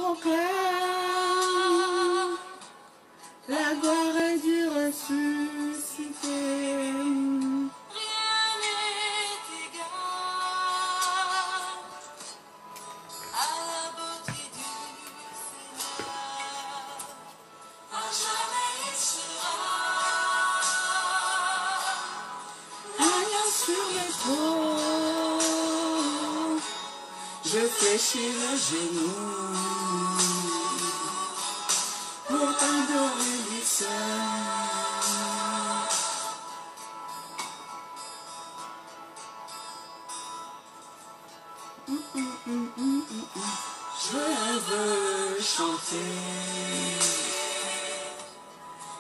proclame la gloire du ressuscité. Rien n'est égal à la beauté du Seigneur. À jamais il sera L'agneau sur le trône, je fléchis le genou pour t'adorer lui seul. Je veux chanter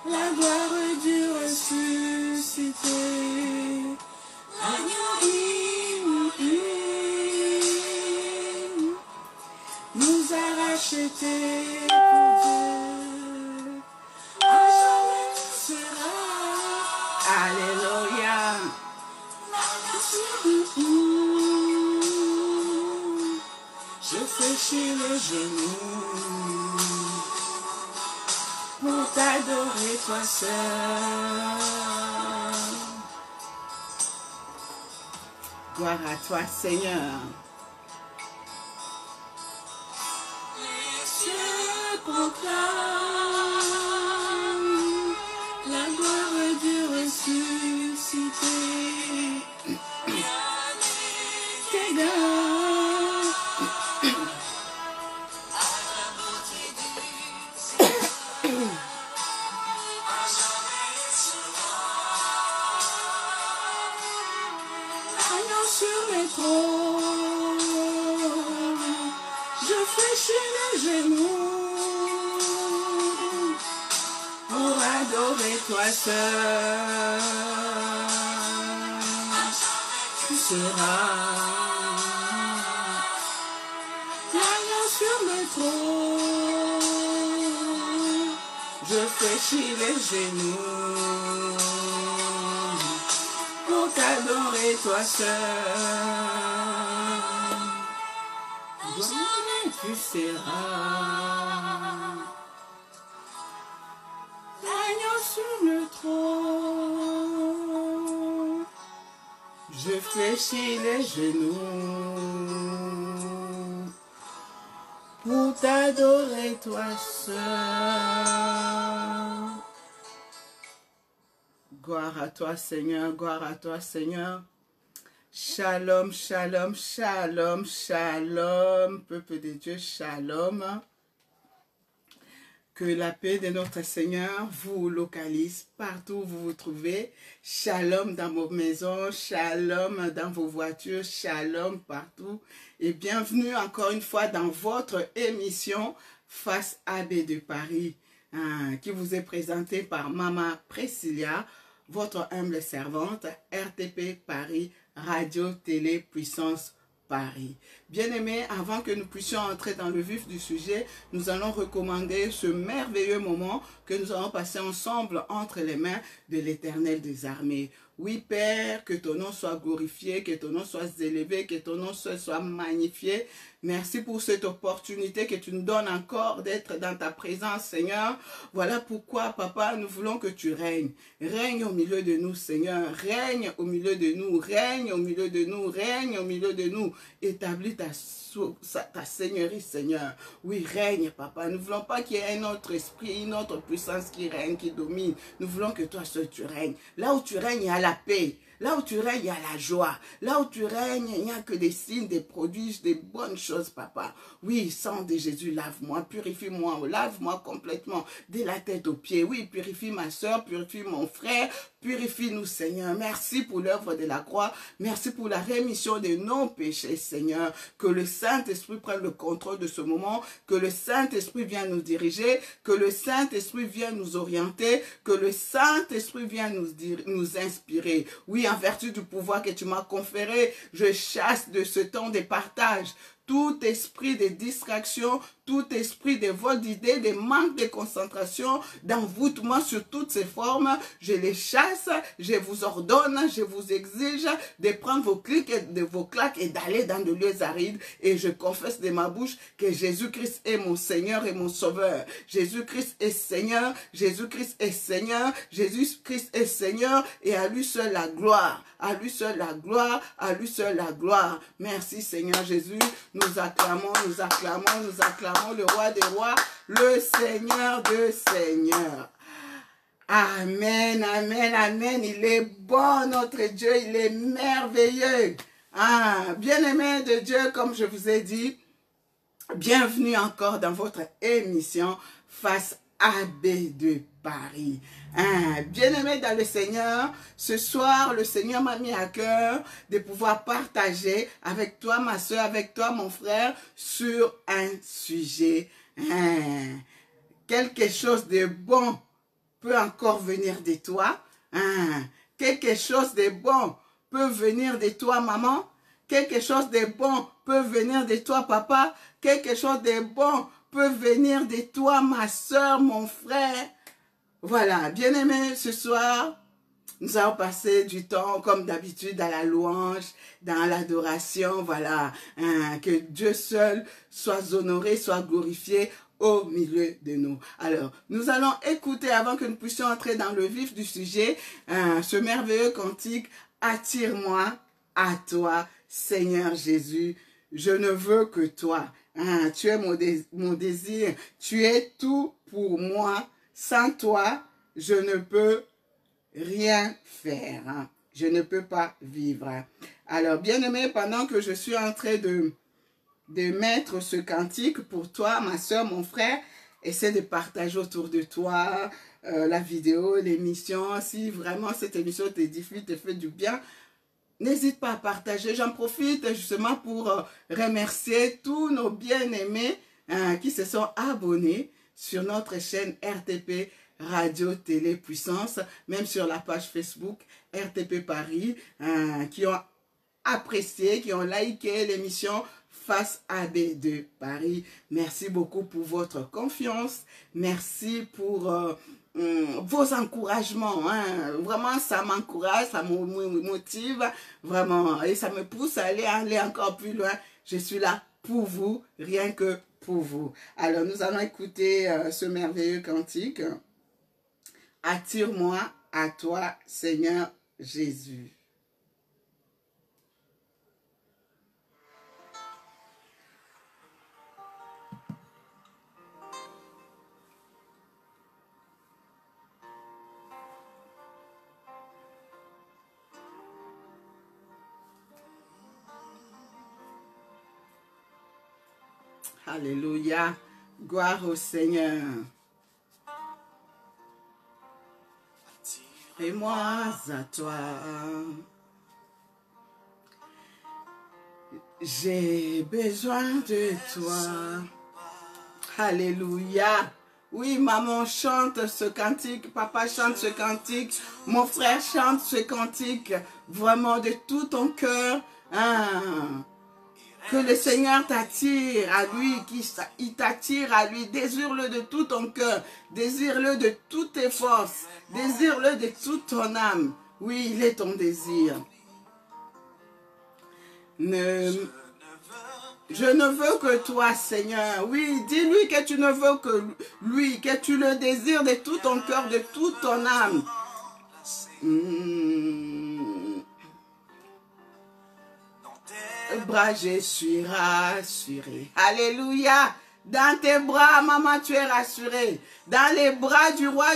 la gloire du ressuscité. L'agneau nous a rachetés pour Dieu. À jamais sera. Alléluia. Je fléchis les genoux pour t'adorer toi seul. Gloire à toi Seigneur. les cieux. Je proclame la gloire du ressuscité. Rien n'est Seigneur, à la beauté du Seigneur. À jamais il sera agneau sur le trône, je fléchis les genoux pour adorer toi seul. Tu seras l'agneau sur le trône, je fléchis les genoux pour t'adorer toi seul. Jamais tu seras l'agneau sur le trône, je fléchis les genoux pour t'adorer toi seul. Gloire à toi Seigneur, gloire à toi Seigneur. Shalom, shalom, shalom, shalom, peuple de Dieu, shalom. Que la paix de notre Seigneur vous localise partout où vous vous trouvez. Shalom dans vos maisons, shalom dans vos voitures, shalom partout. Et bienvenue encore une fois dans votre émission Face AB de Paris, qui vous est présentée par Maman Priscilla, votre humble servante, RTP Paris, Radio Télé Puissance Paris. Bien-aimés, avant que nous puissions entrer dans le vif du sujet, nous allons recommander ce merveilleux moment que nous allons passer ensemble entre les mains de l'Éternel des armées. Oui, Père, que ton nom soit glorifié, que ton nom soit élevé, que ton nom soit magnifié. Merci pour cette opportunité que tu nous donnes encore d'être dans ta présence, Seigneur. Voilà pourquoi, Papa, nous voulons que tu règnes. Règne au milieu de nous, Seigneur. Règne au milieu de nous. Règne au milieu de nous. Règne au milieu de nous. Établis ta seigneurie, Seigneur. Oui, règne, Papa. Nous ne voulons pas qu'il y ait un autre esprit, une autre puissance qui règne, qui domine. Nous voulons que toi seul tu règnes. Là où tu règnes, il y a la paix. Là où tu règnes, il y a la joie. Là où tu règnes, il n'y a que des signes, des prodiges, des bonnes choses, Papa. Oui, sang de Jésus, lave-moi, purifie-moi, lave-moi complètement, dès la tête aux pieds. Oui, purifie ma soeur, purifie mon frère, purifie-nous, Seigneur. Merci pour l'œuvre de la croix. Merci pour la rémission de nos péchés, Seigneur. Que le Saint-Esprit prenne le contrôle de ce moment, que le Saint-Esprit vienne nous diriger, que le Saint-Esprit vienne nous orienter, que le Saint-Esprit vienne nous inspirer. Oui, en vertu du pouvoir que tu m'as conféré, je chasse de ce temps de partage tout esprit de distraction, tout esprit de vol d'idées, de manque de concentration, d'envoûtement sur toutes ces formes, je les chasse, je vous ordonne, je vous exige de prendre vos clics et vos claques et d'aller dans de lieux arides. Et je confesse de ma bouche que Jésus-Christ est mon Seigneur et mon Sauveur. Jésus-Christ est Seigneur, Jésus-Christ est Seigneur, Jésus-Christ est Seigneur, et à lui seul la gloire, à lui seul la gloire, à lui seul la gloire. Merci Seigneur Jésus, nous acclamons, nous acclamons, nous acclamons le roi des rois, le Seigneur de Seigneurs. Amen, amen, amen. Il est bon notre Dieu, il est merveilleux. Ah, bien-aimé de Dieu, comme je vous ai dit, bienvenue encore dans votre émission Face AB de Paris. Bien-aimé dans le Seigneur, ce soir, le Seigneur m'a mis à cœur de pouvoir partager avec toi, ma soeur, avec toi, mon frère, sur un sujet. Quelque chose de bon peut encore venir de toi. Quelque chose de bon peut venir de toi, maman. Quelque chose de bon peut venir de toi, papa. Quelque chose de bon peut venir de toi, ma soeur, mon frère. Voilà, bien-aimés, ce soir, nous allons passer du temps, comme d'habitude, à la louange, dans l'adoration, voilà. Que Dieu seul soit honoré, soit glorifié au milieu de nous. Alors, nous allons écouter, avant que nous puissions entrer dans le vif du sujet, ce merveilleux cantique, « Attire-moi à toi, Seigneur Jésus, je ne veux que toi. » Tu es mon désir, tu es tout pour moi. Sans toi, je ne peux rien faire. Je ne peux pas vivre. Alors, bien-aimé, pendant que je suis en train de mettre ce cantique pour toi, ma soeur, mon frère, essaie de partager autour de toi la vidéo, l'émission. Si vraiment cette émission t'édifie, te fait du bien, n'hésite pas à partager. J'en profite justement pour remercier tous nos bien-aimés qui se sont abonnés sur notre chaîne RTP Radio Télé Puissance, même sur la page Facebook RTP Paris, qui ont apprécié, qui ont liké l'émission Face AB de Paris. Merci beaucoup pour votre confiance. Merci pour vos encouragements. Vraiment, ça m'encourage, ça me motive, vraiment. Et ça me pousse à aller encore plus loin. Je suis là pour vous, rien que pour vous. Alors, nous allons écouter ce merveilleux cantique. Attire-moi à toi, Seigneur Jésus. Alléluia. Gloire au Seigneur. Et moi à toi. J'ai besoin de toi. Alléluia. Oui, maman chante ce cantique, papa chante ce cantique, mon frère chante ce cantique, vraiment de tout ton cœur. Que le Seigneur t'attire à lui, qu'il t'attire à lui. Désire-le de tout ton cœur, désire-le de toutes tes forces, désire-le de toute ton âme. Oui, il est ton désir. Je ne veux que toi, Seigneur. Oui, dis-lui que tu ne veux que lui, que tu le désires de tout ton cœur, de toute ton âme. Bras, je suis rassuré. Alléluia. Dans tes bras, maman, tu es rassurée. Dans les bras du roi,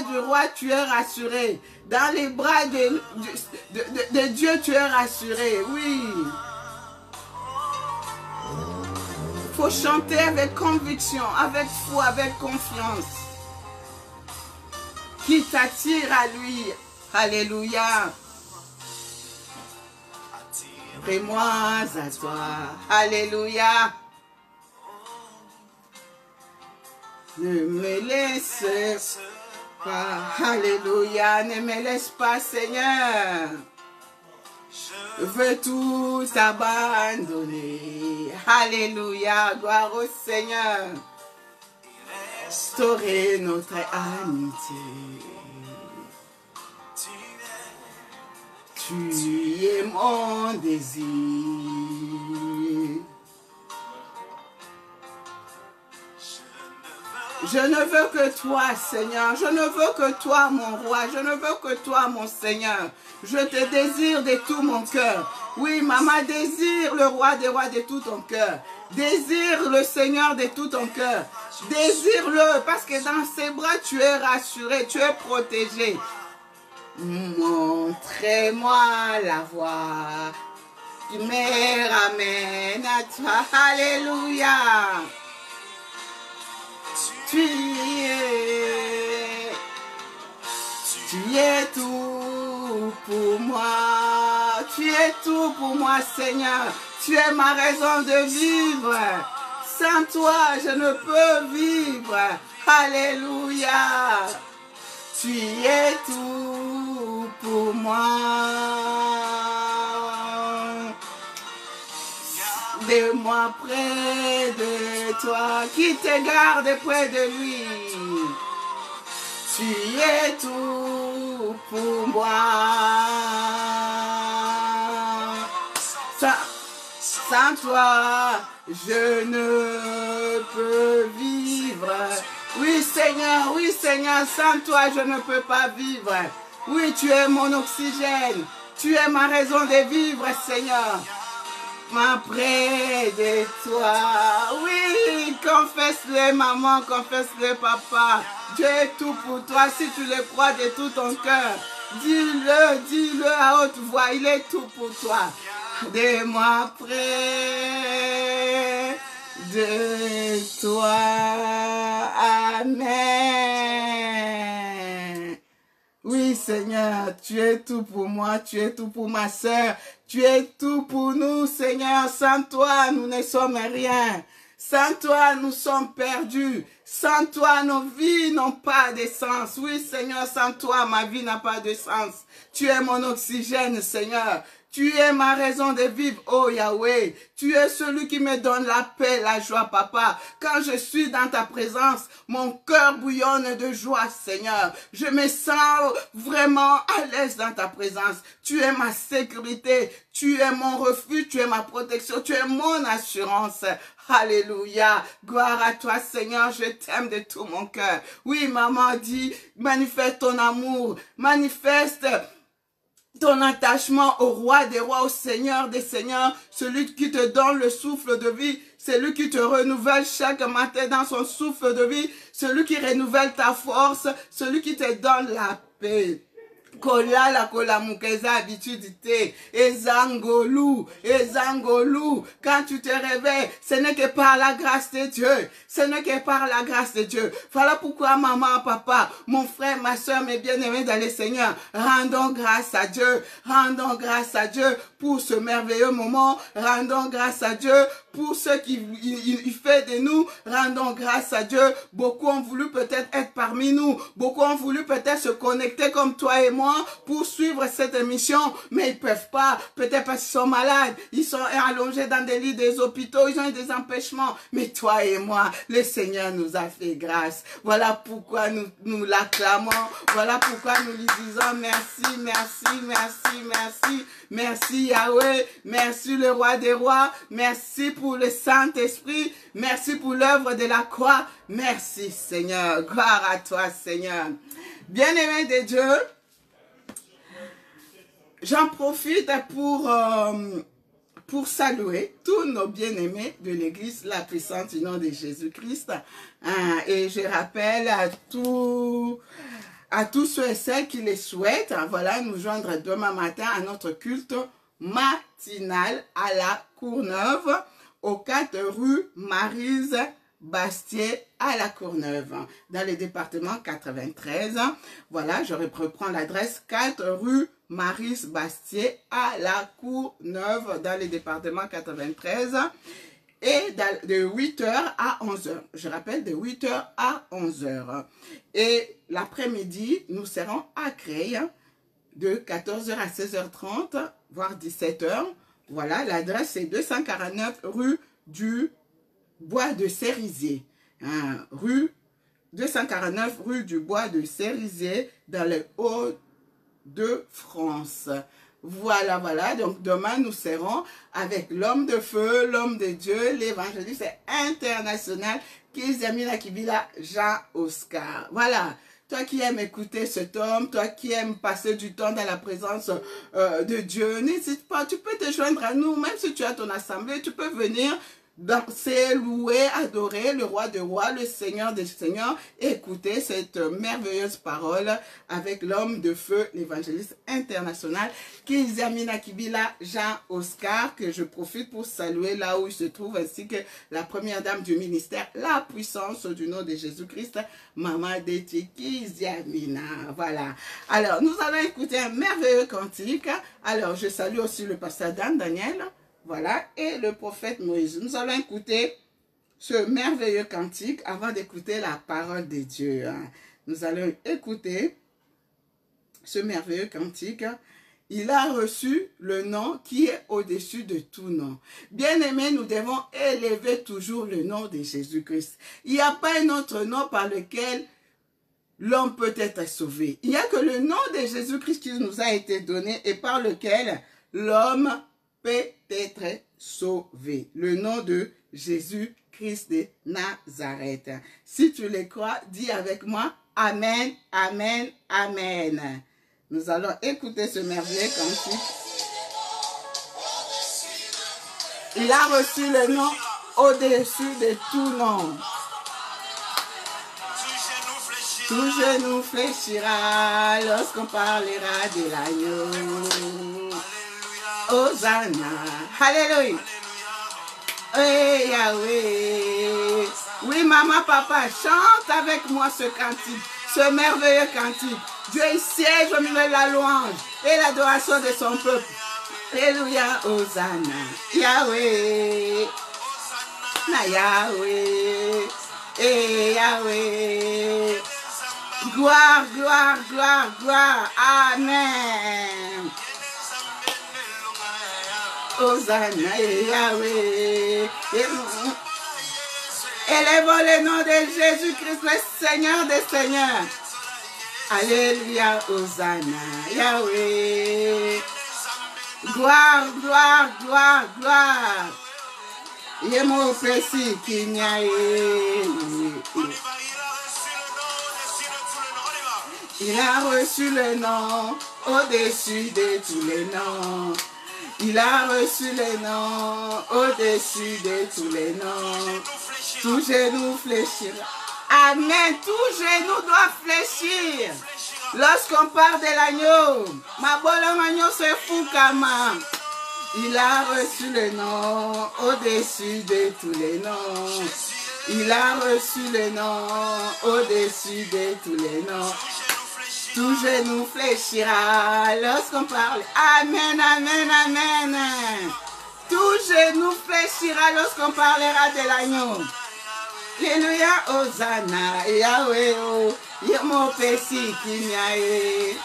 tu es rassuré. Dans les bras de Dieu, tu es rassuré. Oui. Il faut chanter avec conviction, avec foi, avec confiance. Qui t'attire à lui. Alléluia. Fais-moi à toi. Alléluia. Ne me laisse pas. Alléluia. Ne me laisse pas, Seigneur. Je veux tout abandonner. Alléluia, gloire au Seigneur. Restaurer notre amitié. Tu es mon désir. Je ne veux que toi, Seigneur. Je ne veux que toi, mon roi. Je ne veux que toi, mon Seigneur. Je te désire de tout mon cœur. Oui, maman, désire le roi des rois de tout ton cœur. Désire le Seigneur de tout ton cœur. Désire-le parce que dans ses bras, tu es rassuré, tu es protégé. Montrez-moi la voie qui me ramène à toi. Alléluia. Tu es tout pour moi. Tu es tout pour moi, Seigneur. Tu es ma raison de vivre. Sans toi, je ne peux vivre. Alléluia. Tu es tout pour moi. De moi près de toi, qui te garde près de lui. Tu es tout pour moi. Sans toi, je ne peux vivre. Oui Seigneur, sans toi, je ne peux pas vivre. Oui, tu es mon oxygène. Tu es ma raison de vivre, Seigneur. Près de toi. Oui, confesse-le, maman, confesse-le, papa. Dieu est tout pour toi si tu le crois de tout ton cœur. Dis-le à haute voix, il est tout pour toi. De moi près de toi. Amen. Oui, Seigneur, tu es tout pour moi, tu es tout pour ma sœur, tu es tout pour nous, Seigneur. Sans toi, nous ne sommes rien. Sans toi, nous sommes perdus. Sans toi, nos vies n'ont pas de sens. Oui, Seigneur, sans toi, ma vie n'a pas de sens. Tu es mon oxygène, Seigneur. Tu es ma raison de vivre, oh Yahweh. Tu es celui qui me donne la paix, la joie, papa. Quand je suis dans ta présence, mon cœur bouillonne de joie, Seigneur. Je me sens vraiment à l'aise dans ta présence. Tu es ma sécurité. Tu es mon refuge, tu es ma protection, tu es mon assurance. Alléluia. Gloire à toi, Seigneur. Je t'aime de tout mon cœur. Oui, maman dit, manifeste ton amour. Manifeste ton attachement au roi des rois, au Seigneur des seigneurs, celui qui te donne le souffle de vie, celui qui te renouvelle chaque matin dans son souffle de vie, celui qui renouvelle ta force, celui qui te donne la paix. Kolala kolamukeza habitude ezangolu, quand tu te réveilles, ce n'est que par la grâce de Dieu, ce n'est que par la grâce de Dieu. Voilà pourquoi maman, papa, mon frère, ma soeur, mes bien-aimés dans le Seigneur, rendons grâce à Dieu pour ce merveilleux moment, rendons grâce à Dieu pour ce qu'il fait de nous, rendons grâce à Dieu. Beaucoup ont voulu peut-être être parmi nous, beaucoup ont voulu peut-être se connecter comme toi et moi pour suivre cette émission, mais ils ne peuvent pas, peut-être parce qu'ils sont malades, ils sont allongés dans des lits des hôpitaux, ils ont eu des empêchements, mais toi et moi, le Seigneur nous a fait grâce. Voilà pourquoi nous l'acclamons, voilà pourquoi nous lui disons merci, merci, merci, merci, merci Yahweh, merci le roi des rois, merci pour le Saint-Esprit, merci pour l'œuvre de la croix, merci Seigneur, gloire à toi Seigneur. Bien-aimé de Dieu, j'en profite pour saluer tous nos bien-aimés de l'Église, la puissante du nom de Jésus-Christ. Et je rappelle à tous ceux et celles qui les souhaitent, voilà, nous joindre demain matin à notre culte matinal à la Courneuve, au 4 rue Maryse Bastier à la Courneuve, dans le département 93. Voilà, je reprends l'adresse 4 rue Maryse Bastier à la Courneuve, dans le département 93. Et de 8h à 11h. Je rappelle, de 8h à 11h. Et l'après-midi, nous serons à Creil, de 14h à 16h30, voire 17 h. Voilà, l'adresse c'est 249 rue du Bois de Cerisier. Hein, rue 249 rue du Bois de Cerisier dans les Hauts-de-France. Voilà, voilà. Donc, demain, nous serons avec l'homme de feu, l'homme de Dieu, l'évangéliste international, Kizamina Kibila, Jean Oscar. Voilà. Toi qui aimes écouter cet homme, toi qui aimes passer du temps dans la présence de Dieu, n'hésite pas, tu peux te joindre à nous, même si tu as ton assemblée, tu peux venir danser, louer, adorer le roi des rois, le Seigneur des seigneurs, écouter cette merveilleuse parole avec l'homme de feu, l'évangéliste international, Kizamina Kibila, Jean Oscar, que je profite pour saluer là où il se trouve, ainsi que la première dame du ministère, la puissance du nom de Jésus-Christ, Maman Deti Kizamina. Voilà. Alors, nous allons écouter un merveilleux cantique. Alors, je salue aussi le pasteur Dan Daniel. Voilà, et le prophète Moïse. Nous allons écouter ce merveilleux cantique avant d'écouter la parole de Dieu. Nous allons écouter ce merveilleux cantique. Il a reçu le nom qui est au-dessus de tout nom. Bien-aimés, nous devons élever toujours le nom de Jésus-Christ. Il n'y a pas un autre nom par lequel l'homme peut être sauvé. Il n'y a que le nom de Jésus-Christ qui nous a été donné et par lequel l'homme peut être sauvé. Le nom de Jésus-Christ de Nazareth. Si tu le crois, dis avec moi, Amen, Amen, Amen. Nous allons écouter ce merveilleux cantique. Il a reçu le nom au-dessus de tout nom. Tout genou fléchira lorsqu'on parlera de l'agneau. Hosanna, Alléluia. Hey, Yahweh. Oui, maman, papa, chante avec moi ce cantique, ce merveilleux cantique. Dieu siège au milieu de la louange et l'adoration de son peuple. Alléluia, Hosanna, Yahweh. Na Yahweh, hey, Yahweh. Gloire, gloire, gloire, gloire. Amen. Hosanna, Yahweh. Élevons le nom de Jésus-Christ, le Seigneur des Seigneurs. Alléluia, Hosanna, Yahweh. Gloire, gloire, gloire, gloire. Yemo précis qui n'y a. Il a reçu le nom au-dessus de tous les noms. Il a reçu le nom au-dessus de tous les noms. Tout genou fléchira. Amen. Tout genou doit fléchir. Lorsqu'on parle de l'agneau, ma bonne agneau se fout comme. Il a reçu le nom au-dessus de tous les noms. Il a reçu le nom au-dessus de tous les noms. Tout genou fléchira lorsqu'on parle. Amen, amen, amen. Tout genou fléchira lorsqu'on parlera de l'agneau. Alléluia, Hosanna, Yahweh, oh, Yomo Pessi Kinyae.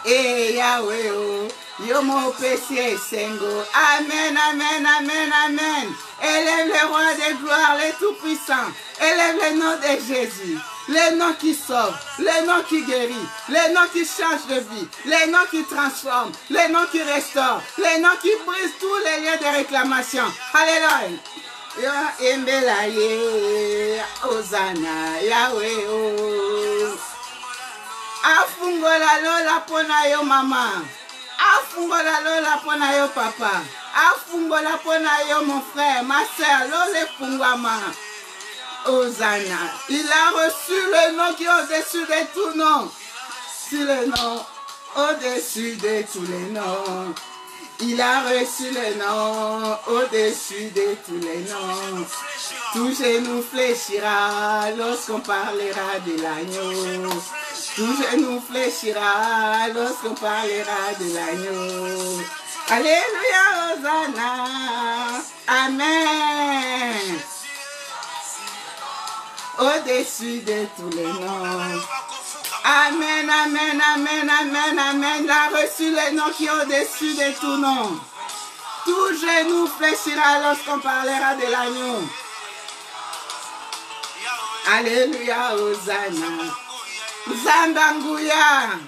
Et Yahweh, oh, Yomo Pessi Sengo. Amen, amen, amen, amen. Élève le roi de gloire, le tout-puissant. Élève le nom de Jésus. Le nom qui sauve, le nom qui guérit, le nom qui change de vie, le nom qui transforme, le nom qui restaure, le nom qui brise tous les liens de réclamation. Alléluia. Hosanna, Yahweh. Afungola lola pona yo mama. Afungola lola pona yo papa. Afungola pona yo mon frère, ma soeur, lole fungwama. Hosanna. Il a reçu le nom qui est au-dessus de tout nom. Sur le nom au-dessus de tous les noms. Il a reçu le nom au-dessus de tous les noms. Tout genou fléchira lorsqu'on parlera de l'agneau. Tout genou fléchira lorsqu'on parlera de l'agneau. Alléluia, Hosanna. Amen. Au-dessus de tous les noms. Amen, amen, amen, amen, amen. Il a reçu le nom qui est au-dessus de tout nom. Tout genou fléchira lorsqu'on parlera de l'agneau. Alléluia, Hosanna. Zambangouya.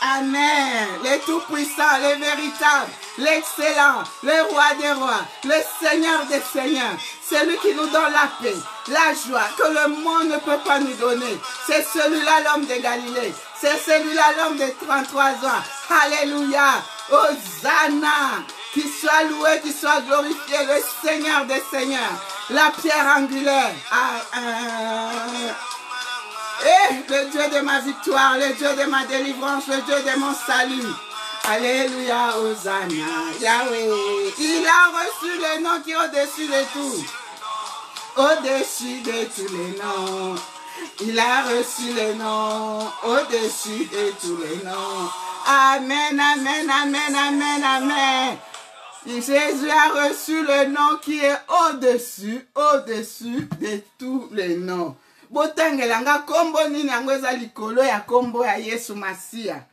Amen. Le tout-puissant, le véritable, l'excellent, le roi des rois, le Seigneur des seigneurs. Celui qui nous donne la paix, la joie que le monde ne peut pas nous donner. C'est celui-là l'homme de Galilée. C'est celui-là l'homme de 33 ans. Alléluia. Hosanna. Qu'il soit loué, qu'il soit glorifié, le Seigneur des seigneurs. La pierre angulaire. Le Dieu de ma victoire, le Dieu de ma délivrance, le Dieu de mon salut. Alléluia, Hosanna, Yahweh. Il a reçu le nom qui est au-dessus de tout. Au-dessus de tous les noms. Il a reçu le nom au-dessus de tous les noms. Amen, amen, amen, amen, amen. Jésus a reçu le nom qui est au-dessus de tous les noms. Botangelanga kombo nini yango eza likolo ya kombo ya Yesu Masia.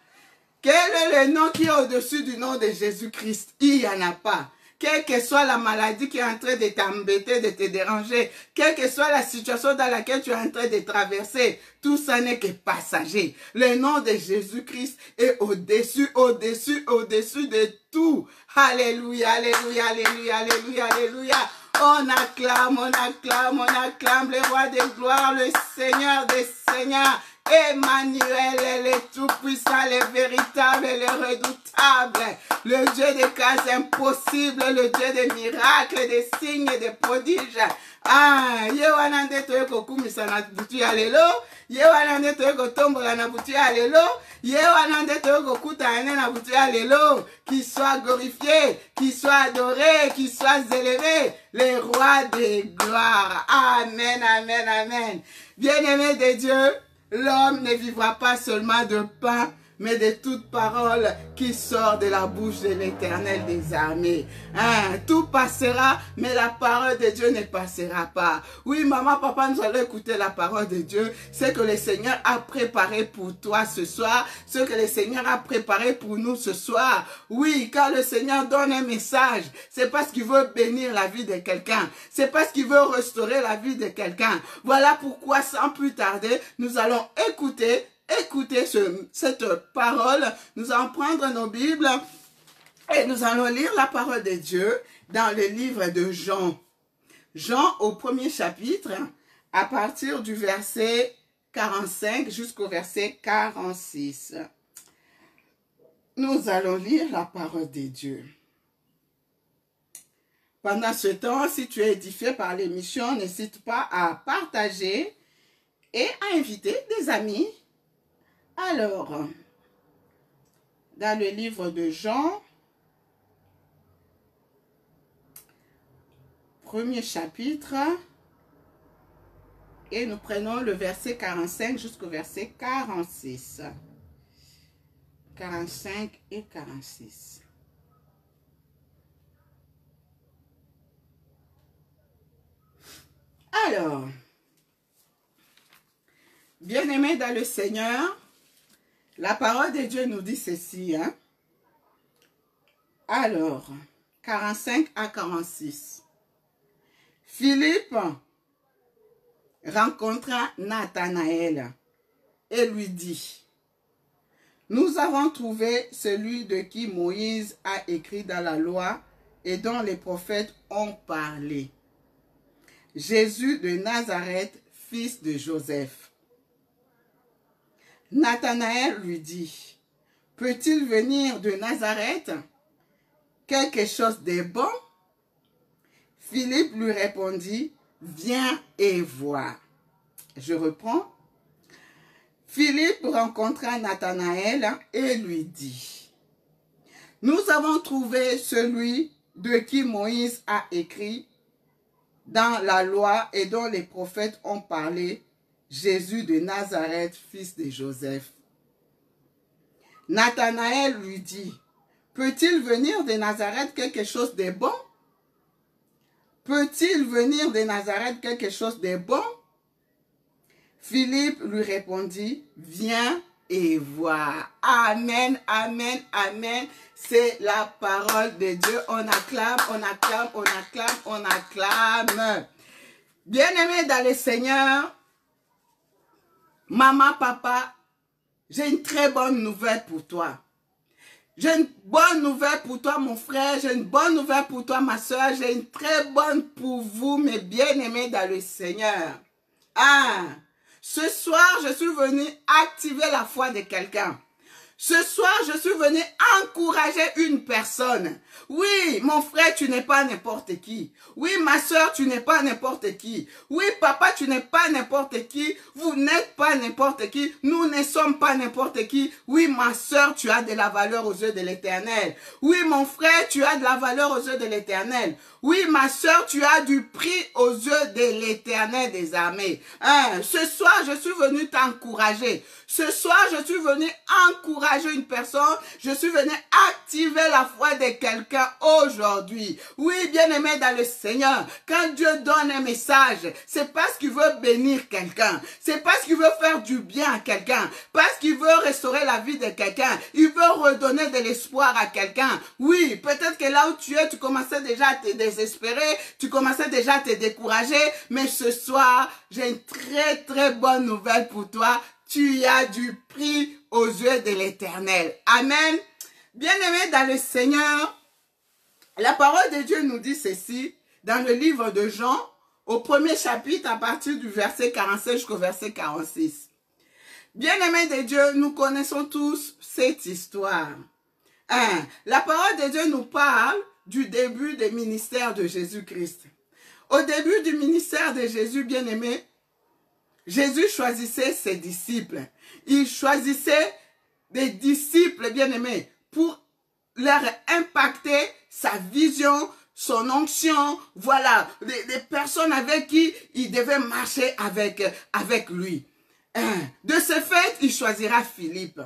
Quel est le nom qui est au-dessus du nom de Jésus-Christ? Il n'y en a pas. Quelle que soit la maladie qui est en train de t'embêter, de te déranger, quelle que soit la situation dans laquelle tu es en train de traverser, tout ça n'est que passager. Le nom de Jésus-Christ est au-dessus, au-dessus, au-dessus de tout. Alléluia, alléluia, alléluia, alléluia, alléluia. On acclame, on acclame, on acclame le roi des gloires, le Seigneur des seigneurs. Emmanuel, le tout-puissant, le véritable, le redoutable, le Dieu des cas impossibles, le Dieu des miracles, des signes et des prodiges. Ah, yewana nde toyeko kumisa na butu ya lelo, yewana nde toyeko tombola na butu ya lelo, yewana nde toyeko kutana na butu ya lelo, qu'il soit glorifié, qu'il soit adoré, qu'il soit élevé, le roi des gloires. Amen, amen, amen. Bien-aimé de Dieu, l'homme ne vivra pas seulement de pain, mais de toute parole qui sort de la bouche de l'Éternel des armées. Hein, tout passera, mais la parole de Dieu ne passera pas. Oui, maman, papa, nous allons écouter la parole de Dieu. Ce que le Seigneur a préparé pour toi ce soir, ce que le Seigneur a préparé pour nous ce soir. Oui, quand le Seigneur donne un message, c'est parce qu'il veut bénir la vie de quelqu'un. C'est parce qu'il veut restaurer la vie de quelqu'un. Voilà pourquoi, sans plus tarder, nous allons écouter cette parole. Nous allons prendre nos Bibles et nous allons lire la parole de Dieu dans le livre de Jean. Jean au premier chapitre, à partir du verset 45 jusqu'au verset 46. Nous allons lire la parole de Dieu. Pendant ce temps, si tu es édifié par l'émission, n'hésite pas à partager et à inviter des amis. Alors, dans le livre de Jean, premier chapitre, et nous prenons le verset 45 jusqu'au verset 46. 45 et 46. Alors, bien-aimés dans le Seigneur, la parole de Dieu nous dit ceci, hein? Alors, 45 à 46. Philippe rencontra Nathanaël et lui dit, « Nous avons trouvé celui de qui Moïse a écrit dans la loi et dont les prophètes ont parlé. Jésus de Nazareth, fils de Joseph. » Nathanaël lui dit, « Peut-il venir de Nazareth quelque chose de bon? » Philippe lui répondit, « Viens et vois. » Je reprends. Philippe rencontra Nathanaël et lui dit, « Nous avons trouvé celui de qui Moïse a écrit dans la loi et dont les prophètes ont parlé, Jésus de Nazareth, fils de Joseph. » Nathanaël lui dit, « Peut-il venir de Nazareth quelque chose de bon? Peut-il venir de Nazareth quelque chose de bon? » Philippe lui répondit, « Viens et voir. Amen, amen, amen. C'est la parole de Dieu. On acclame, on acclame, on acclame, on acclame. Bien-aimés dans le Seigneur, maman, papa, j'ai une très bonne nouvelle pour toi. J'ai une bonne nouvelle pour toi, mon frère. J'ai une bonne nouvelle pour toi, ma soeur. J'ai une très bonne pour vous, mes bien-aimés dans le Seigneur. Ah, ce soir, je suis venu activer la foi de quelqu'un. Ce soir, je suis venu encourager une personne. Oui, mon frère, tu n'es pas n'importe qui. Oui, ma soeur, tu n'es pas n'importe qui. Oui, papa, tu n'es pas n'importe qui. Vous n'êtes pas n'importe qui. Nous ne sommes pas n'importe qui. Oui, ma soeur, tu as de la valeur aux yeux de l'Éternel. Oui, mon frère, tu as de la valeur aux yeux de l'Éternel. Oui, ma soeur, tu as du prix aux yeux de l'Éternel des armées. Hein, ce soir, je suis venu t'encourager. Ce soir, je suis venu encourager une personne. Je suis venu activer la foi de quelqu'un aujourd'hui. Oui, bien-aimé dans le Seigneur, quand Dieu donne un message, c'est parce qu'il veut bénir quelqu'un. C'est parce qu'il veut faire du bien à quelqu'un. Parce qu'il veut restaurer la vie de quelqu'un. Il veut redonner de l'espoir à quelqu'un. Oui, peut-être que là où tu es, tu commençais déjà à te désespérer. Tu commençais déjà à te décourager. Mais ce soir, j'ai une très très bonne nouvelle pour toi. Tu as du prix aux yeux de l'Éternel. Amen. Bien-aimés dans le Seigneur, la parole de Dieu nous dit ceci dans le livre de Jean, au premier chapitre, à partir du verset 47 jusqu'au verset 46. Bien-aimés de Dieu, nous connaissons tous cette histoire. La parole de Dieu nous parle du début du ministère de Jésus-Christ. Au début du ministère de Jésus, bien-aimé, Jésus choisissait ses disciples. Il choisissait des disciples bien-aimés pour leur impacter sa vision, son onction, voilà, des personnes avec qui il devait marcher avec lui. De ce fait, il choisira Philippe.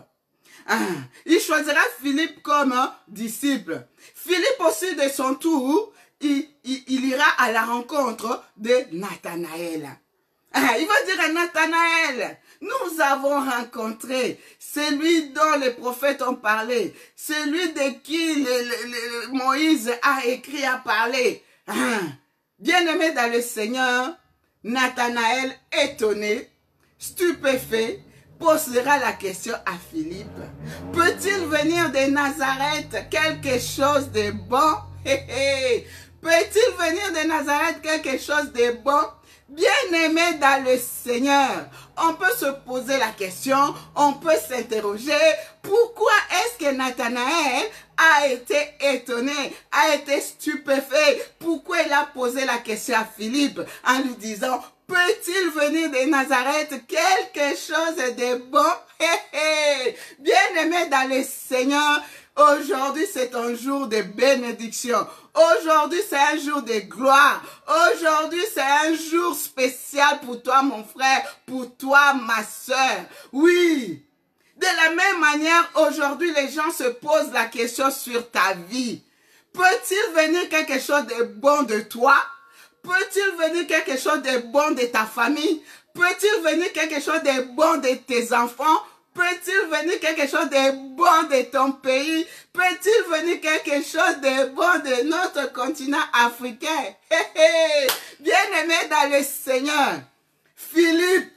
Il choisira Philippe comme disciple. Philippe aussi, de son tour, il ira à la rencontre de Nathanaël. Il va dire à Nathanaël, nous avons rencontré celui dont les prophètes ont parlé, celui de qui Moïse a écrit, a parlé. Bien-aimé dans le Seigneur, Nathanaël, étonné, stupéfait, posera la question à Philippe. Peut-il venir de Nazareth quelque chose de bon? Peut-il venir de Nazareth quelque chose de bon? Bien-aimé dans le Seigneur, on peut se poser la question, on peut s'interroger, pourquoi est-ce que Nathanaël a été étonné, a été stupéfait? Pourquoi il a posé la question à Philippe en lui disant, peut-il venir de Nazareth quelque chose de bon? Bien-aimé dans le Seigneur, aujourd'hui c'est un jour de bénédiction. Aujourd'hui, c'est un jour de gloire. Aujourd'hui, c'est un jour spécial pour toi, mon frère, pour toi, ma soeur. Oui. De la même manière, aujourd'hui, les gens se posent la question sur ta vie. Peut-il venir quelque chose de bon de toi? Peut-il venir quelque chose de bon de ta famille? Peut-il venir quelque chose de bon de tes enfants? Peut-il venir quelque chose de bon de ton pays? Peut-il venir quelque chose de bon de notre continent africain? Bien-aimé dans le Seigneur, Philippe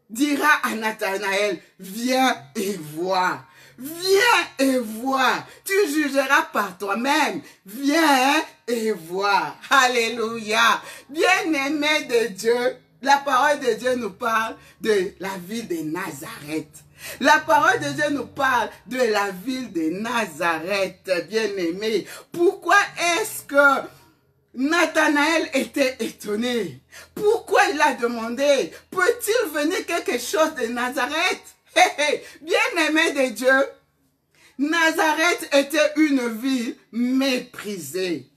dira à Nathanaël, viens et vois. Viens et vois. Tu jugeras par toi-même. Viens et vois. Alléluia. Bien-aimé de Dieu, la parole de Dieu nous parle de la ville de Nazareth. La parole de Dieu nous parle de la ville de Nazareth, bien-aimé. Pourquoi est-ce que Nathanaël était étonné? Pourquoi il a demandé, peut-il venir quelque chose de Nazareth? Bien-aimé de Dieu, Nazareth était une ville méprisée.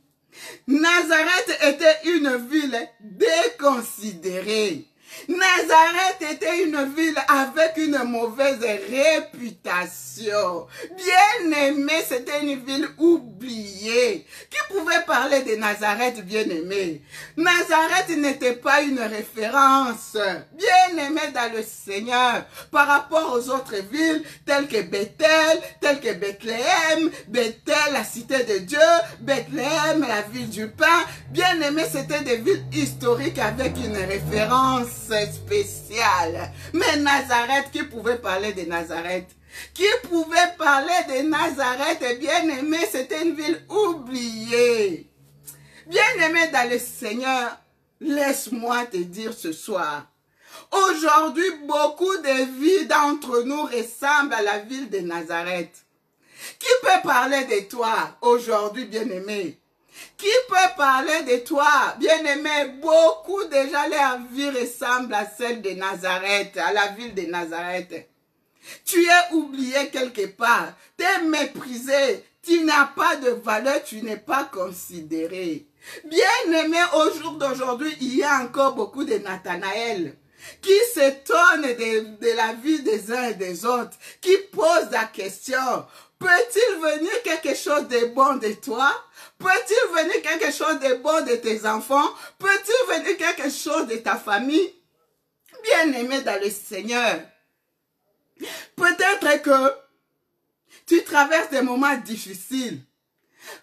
Nazareth était une ville déconsidérée. Nazareth était une ville avec une mauvaise réputation. Bien-aimé, c'était une ville oubliée. Qui pouvait parler de Nazareth, bien-aimé? Nazareth n'était pas une référence. Bien-aimé dans le Seigneur, par rapport aux autres villes, telles que Bethel, telles que Bethléem, Bethel, la cité de Dieu, Bethléem, la ville du pain. Bien-aimé, c'était des villes historiques avec une référence spéciale. Mais Nazareth, qui pouvait parler de Nazareth? Qui pouvait parler de Nazareth? Bien-aimé, c'était une ville oubliée. Bien-aimé dans le Seigneur, laisse-moi te dire ce soir. Aujourd'hui, beaucoup de vies d'entre nous ressemblent à la ville de Nazareth. Qui peut parler de toi aujourd'hui, bien-aimé? Qui peut parler de toi, bien-aimé? Beaucoup déjà leur vie ressemble à celle de Nazareth, à la ville de Nazareth. Tu es oublié quelque part, tu es méprisé, tu n'as pas de valeur, tu n'es pas considéré. Bien-aimé, au jour d'aujourd'hui, il y a encore beaucoup de Nathanaël qui s'étonnent de la vie des uns et des autres, qui posent la question, peut-il venir quelque chose de bon de toi? Peut-il venir quelque chose de bon de tes enfants? Peut-il venir quelque chose de ta famille? Bien-aimé dans le Seigneur, peut-être que tu traverses des moments difficiles.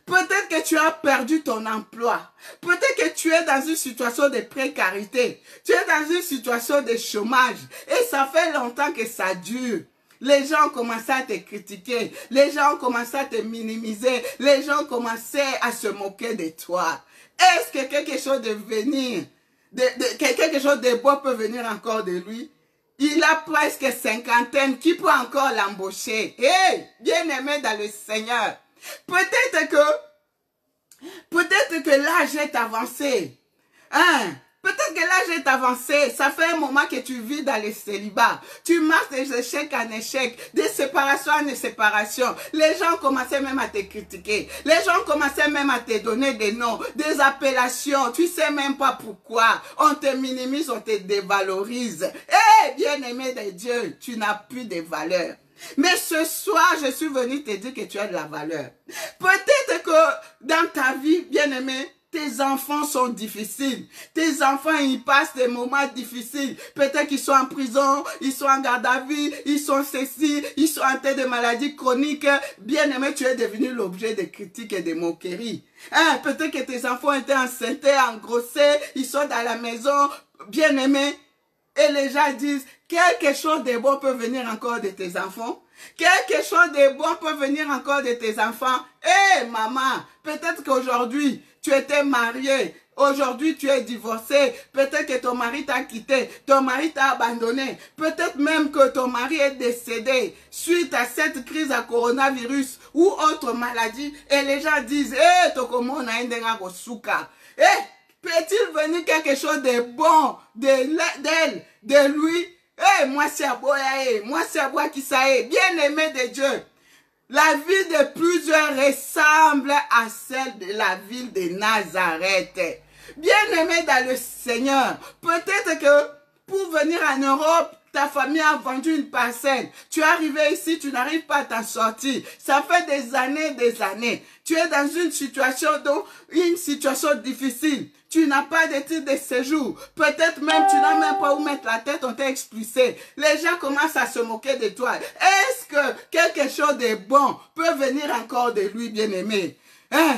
Peut-être que tu as perdu ton emploi. Peut-être que tu es dans une situation de précarité. Tu es dans une situation de chômage. Et ça fait longtemps que ça dure. Les gens ont commencé à te critiquer. Les gens ont commencé à te minimiser. Les gens ont commencé à se moquer de toi. Est-ce que quelque chose de venir, quelque chose de beau peut venir encore de lui? Il a presque cinquantaine. Qui peut encore l'embaucher? Hey, bien-aimé dans le Seigneur. Peut-être que l'âge est avancé. Hein? Peut-être que l'âge est avancé. Ça fait un moment que tu vis dans le célibat. Tu marches des échecs en échecs, des séparations en séparations. Les gens commençaient même à te critiquer. Les gens commençaient même à te donner des noms, des appellations. Tu sais même pas pourquoi. On te minimise, on te dévalorise. Eh, bien-aimé de Dieu, tu n'as plus de valeur. Mais ce soir, je suis venu te dire que tu as de la valeur. Peut-être que dans ta vie, bien-aimé, tes enfants sont difficiles. Tes enfants, ils passent des moments difficiles. Peut-être qu'ils sont en prison, ils sont en garde à vue, ils sont ceci, ils sont atteints de maladies chroniques. Bien-aimé, tu es devenu l'objet de critiques et de moqueries. Hein? Peut-être que tes enfants étaient enceintes, engrossés, ils sont dans la maison. Bien-aimé, et les gens disent, quelque chose de bon peut venir encore de tes enfants. Quelque chose de bon peut venir encore de tes enfants. Hé, maman, peut-être qu'aujourd'hui, tu étais mariée. Aujourd'hui, tu es divorcée. Peut-être que ton mari t'a quitté. Ton mari t'a abandonné. Peut-être même que ton mari est décédé suite à cette crise à coronavirus ou autre maladie. Et les gens disent, hé, Tokomo na indenga kosuka. Hé, peut-il venir quelque chose de bon d'elle, de lui? Eh, moi c'est Aboya, moi c'est Aboya qui ça est, bien-aimé de Dieu. La vie de plusieurs ressemble à celle de la ville de Nazareth. Bien-aimé dans le Seigneur, peut-être que pour venir en Europe, ta famille a vendu une parcelle. Tu es arrivé ici, tu n'arrives pas à t'en sortir. Ça fait des années. Tu es dans une situation difficile. Tu n'as pas de titre de séjour. Peut-être même tu n'as même pas où mettre la tête, on t'a expulsé. Les gens commencent à se moquer de toi. Est-ce que quelque chose de bon peut venir encore de lui, bien-aimé? Hein?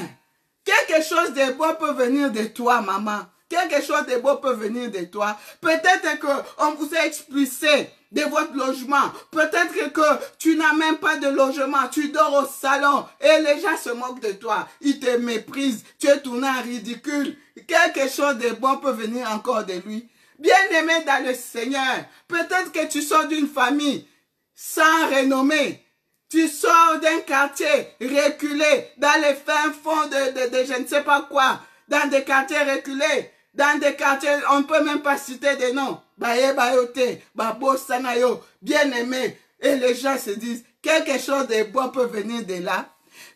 Quelque chose de bon peut venir de toi, maman. Quelque chose de beau peut venir de toi. Peut-être qu'on vous a expulsé de votre logement. Peut-être que tu n'as même pas de logement. Tu dors au salon et les gens se moquent de toi. Ils te méprisent. Tu es tourné en ridicule. Quelque chose de bon peut venir encore de lui. Bien-aimé dans le Seigneur, peut-être que tu sors d'une famille sans renommée. Tu sors d'un quartier reculé, dans les fins fonds de je ne sais pas quoi, dans des quartiers reculés, dans des quartiers, on ne peut même pas citer des noms. Baye bayote, babo sanayo, bien-aimé. Et les gens se disent, quelque chose de bon peut venir de là.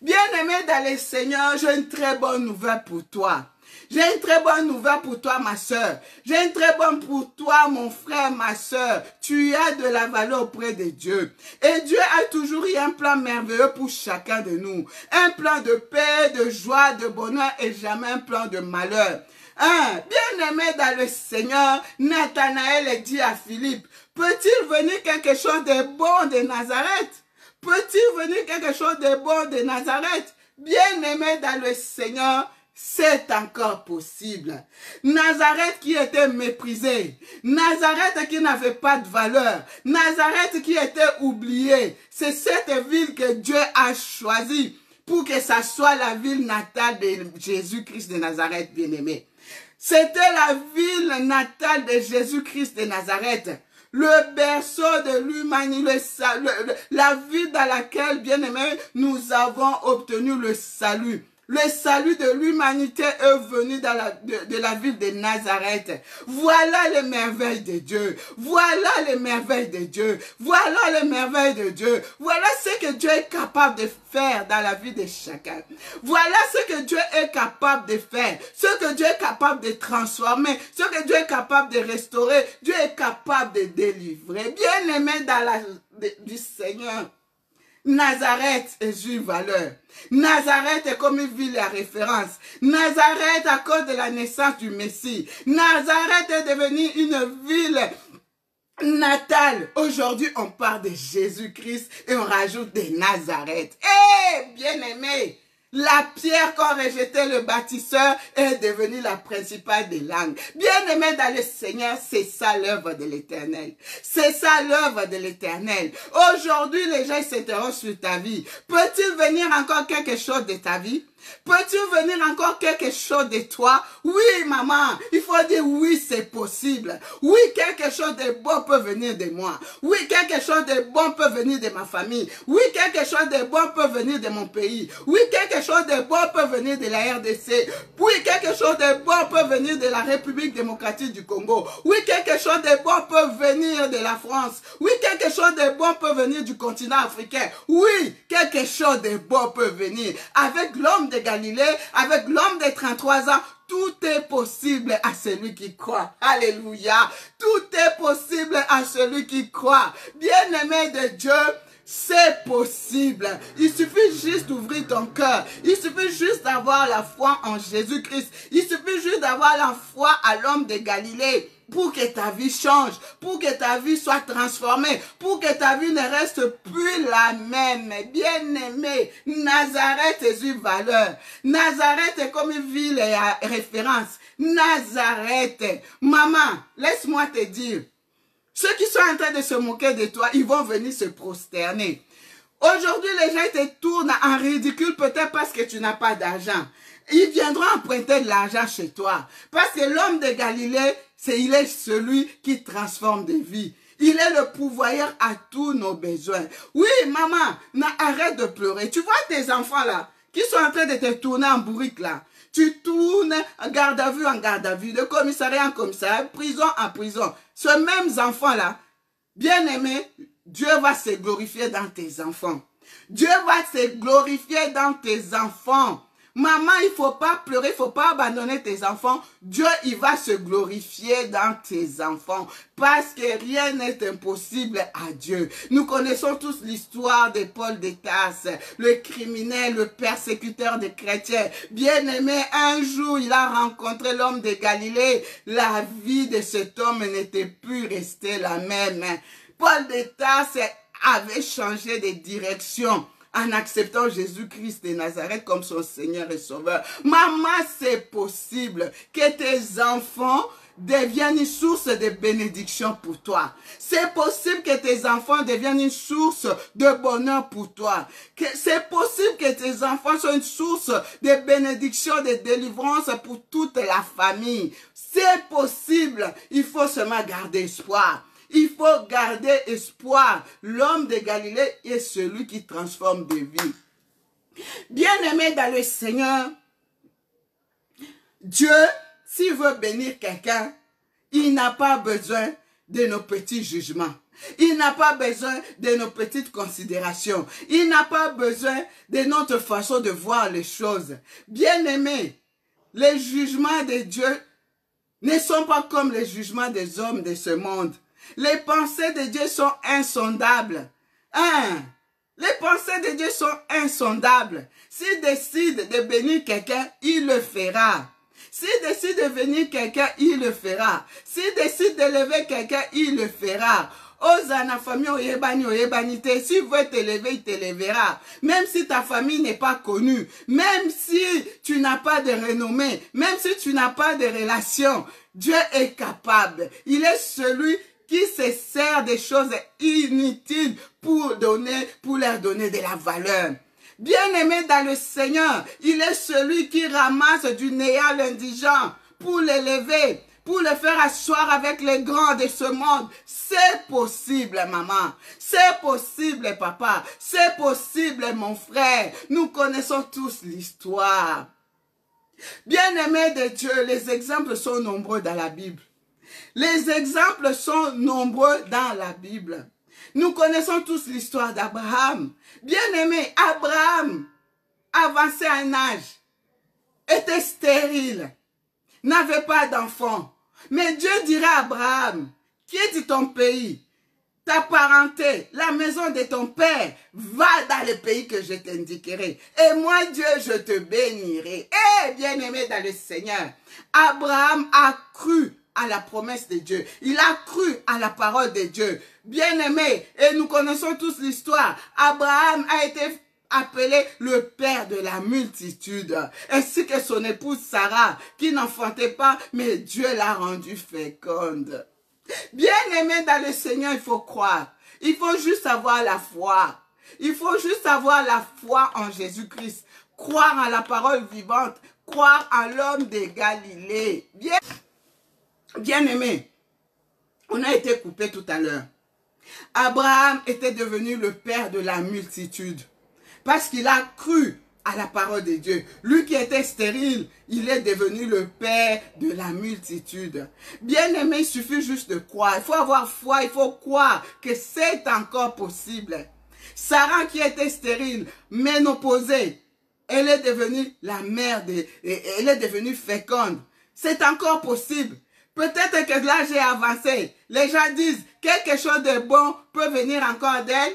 Bien-aimé dans le Seigneur, j'ai une très bonne nouvelle pour toi. J'ai une très bonne nouvelle pour toi, ma soeur. J'ai une très bonne pour toi, mon frère, ma soeur. Tu as de la valeur auprès de Dieu. Et Dieu a toujours eu un plan merveilleux pour chacun de nous. Un plan de paix, de joie, de bonheur et jamais un plan de malheur. Bien-aimé dans le Seigneur, Nathanaël dit à Philippe, peut-il venir quelque chose de bon de Nazareth? Peut-il venir quelque chose de bon de Nazareth? Bien-aimé dans le Seigneur, c'est encore possible. Nazareth qui était méprisé, Nazareth qui n'avait pas de valeur, Nazareth qui était oublié, c'est cette ville que Dieu a choisie pour que ça soit la ville natale de Jésus-Christ de Nazareth, bien-aimé. C'était la ville natale de Jésus-Christ de Nazareth. Le berceau de l'humanité, la ville dans laquelle, bien-aimé, nous avons obtenu le salut. Le salut de l'humanité est venu de la ville de Nazareth. Voilà les merveilles de Dieu. Voilà les merveilles de Dieu. Voilà les merveilles de Dieu. Voilà ce que Dieu est capable de faire dans la vie de chacun. Voilà ce que Dieu est capable de faire. Ce que Dieu est capable de transformer. Ce que Dieu est capable de restaurer. Dieu est capable de délivrer. Bien-aimé du Seigneur. Nazareth est une valeur. Nazareth est comme une ville à référence. Nazareth à cause de la naissance du Messie. Nazareth est devenue une ville natale. Aujourd'hui, on parle de Jésus-Christ et on rajoute de Nazareth. Bien-aimé, la pierre qu'ont rejeté le bâtisseur est devenue la principale des langues. Bien-aimé dans le Seigneur, c'est ça l'œuvre de l'Éternel. C'est ça l'œuvre de l'Éternel. Aujourd'hui, les gens s'interrogent sur ta vie. Peut-il venir encore quelque chose de ta vie? Peux-tu venir encore quelque chose de toi? Oui, maman, il faut dire oui, c'est possible. Oui, quelque chose de bon peut venir de moi. Oui, quelque chose de bon peut venir de ma famille. Oui, quelque chose de bon peut venir de mon pays. Oui, quelque chose de bon peut venir de la RDC. Oui, quelque chose de bon peut venir de la République démocratique du Congo. Oui, quelque chose de bon peut venir de la France. Oui, quelque chose de bon peut venir du continent africain. Oui, quelque chose de bon peut venir. Avec l'homme de Galilée, avec l'homme de 33 ans, tout est possible à celui qui croit. Alléluia. Tout est possible à celui qui croit. Bien-aimé de Dieu, c'est possible. Il suffit juste d'ouvrir ton cœur. Il suffit juste d'avoir la foi en Jésus-Christ. Il suffit juste d'avoir la foi à l'homme de Galilée pour que ta vie change, pour que ta vie soit transformée, pour que ta vie ne reste plus la même. Bien-aimé, Nazareth est une valeur. Nazareth est comme une ville à référence. Nazareth. Maman, laisse-moi te dire, ceux qui sont en train de se moquer de toi, ils vont venir se prosterner. Aujourd'hui, les gens te tournent en ridicule peut-être parce que tu n'as pas d'argent. Ils viendront emprunter de l'argent chez toi. Parce que l'homme de Galilée, il est celui qui transforme des vies. Il est le pourvoyeur à tous nos besoins. Oui, maman, arrête de pleurer. Tu vois tes enfants là, qui sont en train de te tourner en bourrique là. Tu tournes en garde à vue, de commissariat en commissariat, prison en prison. Ces mêmes enfants-là, bien-aimés, Dieu va se glorifier dans tes enfants. Dieu va se glorifier dans tes enfants. Maman, il ne faut pas pleurer, il ne faut pas abandonner tes enfants. Dieu, il va se glorifier dans tes enfants. Parce que rien n'est impossible à Dieu. Nous connaissons tous l'histoire de Paul de Tarse, le criminel, le persécuteur des chrétiens. Bien-aimé, un jour, il a rencontré l'homme de Galilée. La vie de cet homme n'était plus restée la même. Paul de Tarse avait changé de direction en acceptant Jésus-Christ de Nazareth comme son Seigneur et Sauveur. Maman, c'est possible que tes enfants deviennent une source de bénédiction pour toi. C'est possible que tes enfants deviennent une source de bonheur pour toi. C'est possible que tes enfants soient une source de bénédiction, de délivrance pour toute la famille. C'est possible. Il faut seulement garder espoir. Il faut garder espoir. L'homme de Galilée est celui qui transforme des vies. Bien-aimé dans le Seigneur, Dieu, s'il veut bénir quelqu'un, il n'a pas besoin de nos petits jugements. Il n'a pas besoin de nos petites considérations. Il n'a pas besoin de notre façon de voir les choses. Bien-aimé, les jugements de Dieu ne sont pas comme les jugements des hommes de ce monde. Les pensées de Dieu sont insondables. Les pensées de Dieu sont insondables. S'il décide de bénir quelqu'un, il le fera. S'il décide de bénir quelqu'un, il le fera. S'il décide d'élever quelqu'un, il le fera. Ozana famille oyebani oyebanite. S'il veut t'élever, il t'élèvera. Même si ta famille n'est pas connue, même si tu n'as pas de renommée, même si tu n'as pas de relation, Dieu est capable. Il est celui qui se sert des choses inutiles pour leur donner de la valeur. Bien-aimé dans le Seigneur, il est celui qui ramasse du néant l'indigent pour l'élever, pour le faire asseoir avec les grands de ce monde. C'est possible, maman. C'est possible, papa. C'est possible, mon frère. Nous connaissons tous l'histoire. Bien-aimé de Dieu, les exemples sont nombreux dans la Bible. Les exemples sont nombreux dans la Bible. Nous connaissons tous l'histoire d'Abraham. Bien-aimé, Abraham, avancé à un âge, était stérile, n'avait pas d'enfant. Mais Dieu dirait à Abraham, quitte ton pays, ta parenté, la maison de ton père, va dans le pays que je t'indiquerai. Et moi, Dieu, je te bénirai. Eh, bien-aimé dans le Seigneur, Abraham a cru à la promesse de Dieu. Il a cru à la parole de Dieu. Bien-aimé, et nous connaissons tous l'histoire, Abraham a été appelé le père de la multitude, ainsi que son épouse Sarah, qui n'enfantait pas, mais Dieu l'a rendue féconde. Bien-aimé dans le Seigneur, il faut croire. Il faut juste avoir la foi. Il faut juste avoir la foi en Jésus-Christ. Croire en la parole vivante. Croire en l'homme de Galilée. Bien-aimé, on a été coupé tout à l'heure. Abraham était devenu le père de la multitude parce qu'il a cru à la parole de Dieu. Lui qui était stérile, il est devenu le père de la multitude. Bien-aimé, il suffit juste de croire. Il faut avoir foi, il faut croire que c'est encore possible. Sarah qui était stérile, ménopausée, elle est devenue la mère, elle est devenue féconde. C'est encore possible. Peut-être que l'âge est avancé. Les gens disent quelque chose de bon peut venir encore d'elle.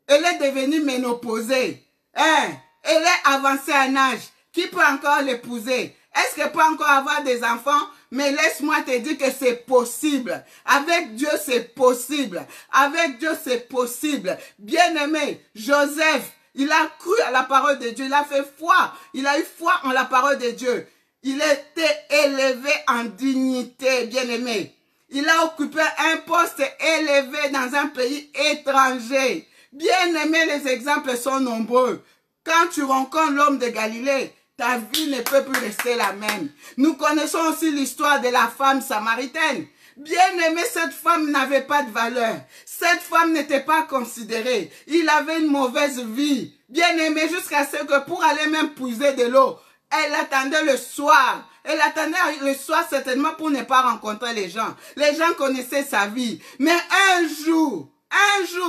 Elle est devenue ménopausée. Elle est avancée en âge. Qui peut encore l'épouser? Est-ce qu'elle peut encore avoir des enfants? Mais laisse-moi te dire que c'est possible. Avec Dieu, c'est possible. Avec Dieu, c'est possible. Bien-aimé, Joseph, il a cru à la parole de Dieu. Il a fait foi. Il a eu foi en la parole de Dieu. Il était élevé en dignité, bien-aimé. Il a occupé un poste élevé dans un pays étranger. Bien-aimé, les exemples sont nombreux. Quand tu rencontres l'homme de Galilée, ta vie ne peut plus rester la même. Nous connaissons aussi l'histoire de la femme samaritaine. Bien-aimé, cette femme n'avait pas de valeur. Cette femme n'était pas considérée. Il avait une mauvaise vie. Bien-aimé, jusqu'à ce que pour aller même puiser de l'eau, elle attendait le soir. Elle attendait le soir certainement pour ne pas rencontrer les gens. Les gens connaissaient sa vie. Mais un jour,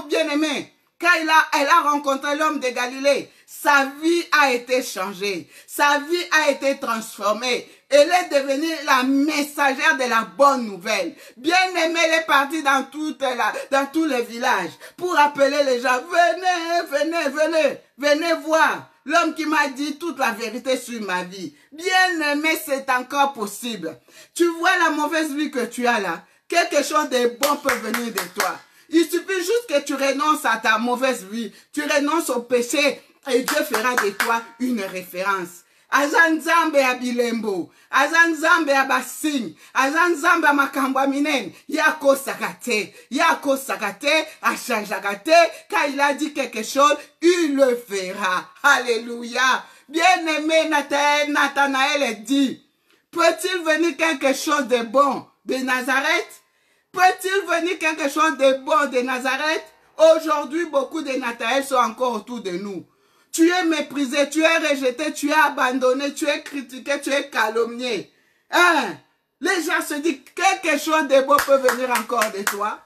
bien-aimé, quand elle a rencontré l'homme de Galilée, sa vie a été changée. Sa vie a été transformée. Elle est devenue la messagère de la bonne nouvelle. Bien-aimée, elle est partie dans tous les villages pour appeler les gens. Venez voir. L'homme qui m'a dit toute la vérité sur ma vie. Bien-aimé, c'est encore possible. Tu vois la mauvaise vie que tu as là. Quelque chose de bon peut venir de toi. Il suffit juste que tu renonces à ta mauvaise vie. Tu renonces au péché et Dieu fera de toi une référence. Azanzambe ya bilembo, azanzambe ya basing, azanzambe ya makambwa minen, yako sakate, achangeakate, quand il a dit quelque chose, il le fera. Alléluia. Bien-aimé, Nathanaël dit, peut-il venir quelque chose de bon de Nazareth? Peut-il venir quelque chose de bon de Nazareth? Aujourd'hui, beaucoup de Nathanaël sont encore autour de nous. Tu es méprisé, tu es rejeté, tu es abandonné, tu es critiqué, tu es calomnié. Les gens se disent quelque chose de beau peut venir encore de toi.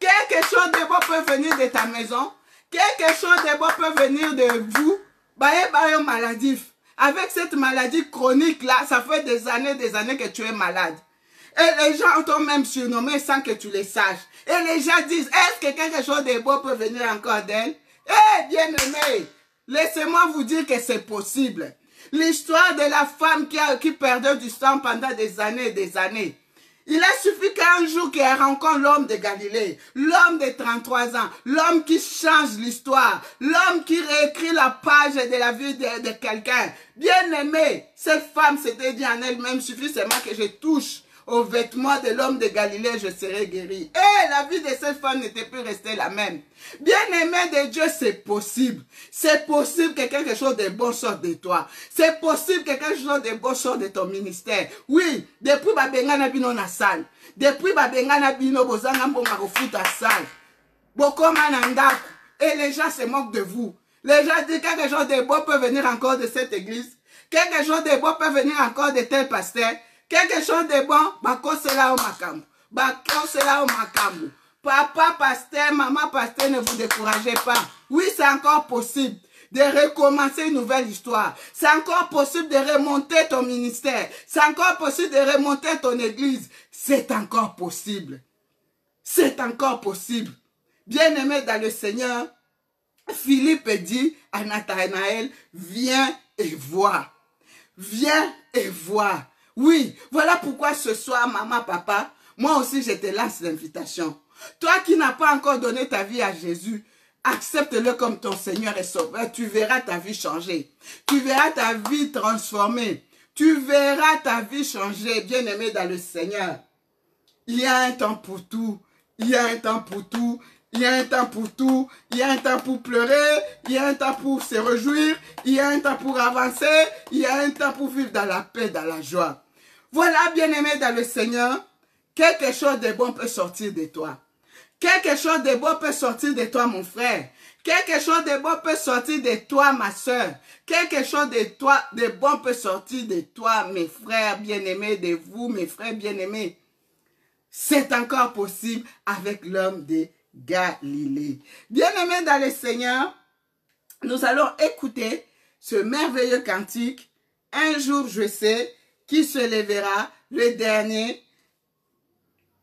Quelque chose de beau peut venir de ta maison. Quelque chose de beau peut venir de vous. Baye maladif. Avec cette maladie chronique-là, ça fait des années que tu es malade. Et les gens t'ont même surnommé sans que tu les saches. Et les gens disent, est-ce que quelque chose de beau peut venir encore d'elle? Eh, bien-aimé, laissez-moi vous dire que c'est possible. L'histoire de la femme qui perdait du sang pendant des années et des années. Il a suffi qu'un jour qu'elle rencontre l'homme de Galilée, l'homme de 33 ans, l'homme qui change l'histoire, l'homme qui réécrit la page de la vie de quelqu'un. Bien-aimé, cette femme s'était dit en elle-même, suffit seulement que je touche aux vêtements de l'homme de Galilée, je serai guéri. Et la vie de cette femme n'était plus restée la même. Bien-aimé de Dieu, c'est possible. C'est possible que quelque chose de bon sorte de toi. C'est possible que quelque chose de bon sorte de ton ministère. Oui, depuis Babengana Bino na salle. Depuis Babengana Bino Bozanga Mbonga Kofuta salle. Bokoma Nandaku. Et les gens se moquent de vous. Les gens disent quelque chose de bon peut venir encore de cette église. Quelque chose de bon peut venir encore de tel pasteur. Quelque chose de bon, bakosela o makambo. Bakosela o makambo. Papa pasteur, maman pasteur, ne vous découragez pas. Oui, c'est encore possible de recommencer une nouvelle histoire. C'est encore possible de remonter ton ministère. C'est encore possible de remonter ton église. C'est encore possible. C'est encore possible. Bien-aimé dans le Seigneur, Philippe dit à Nathanaël, viens et vois. Viens et vois. Oui, voilà pourquoi ce soir, maman, papa, moi aussi je te lance l'invitation. Toi qui n'as pas encore donné ta vie à Jésus, accepte-le comme ton Seigneur et Sauveur. Tu verras ta vie changer. Tu verras ta vie transformée. Tu verras ta vie changer, bien-aimé dans le Seigneur. Il y a un temps pour tout. Il y a un temps pour tout. Il y a un temps pour tout. Il y a un temps pour pleurer. Il y a un temps pour se réjouir. Il y a un temps pour avancer. Il y a un temps pour vivre dans la paix, dans la joie. Voilà, bien-aimé dans le Seigneur, quelque chose de bon peut sortir de toi. Quelque chose de bon peut sortir de toi, mon frère. Quelque chose de bon peut sortir de toi, ma soeur. Quelque chose de bon peut sortir de toi, mes frères bien-aimés, de vous, mes frères bien-aimés. C'est encore possible avec l'homme de Galilée. Bien-aimés dans le Seigneur, nous allons écouter ce merveilleux cantique. Un jour, je sais, qui se lèvera le dernier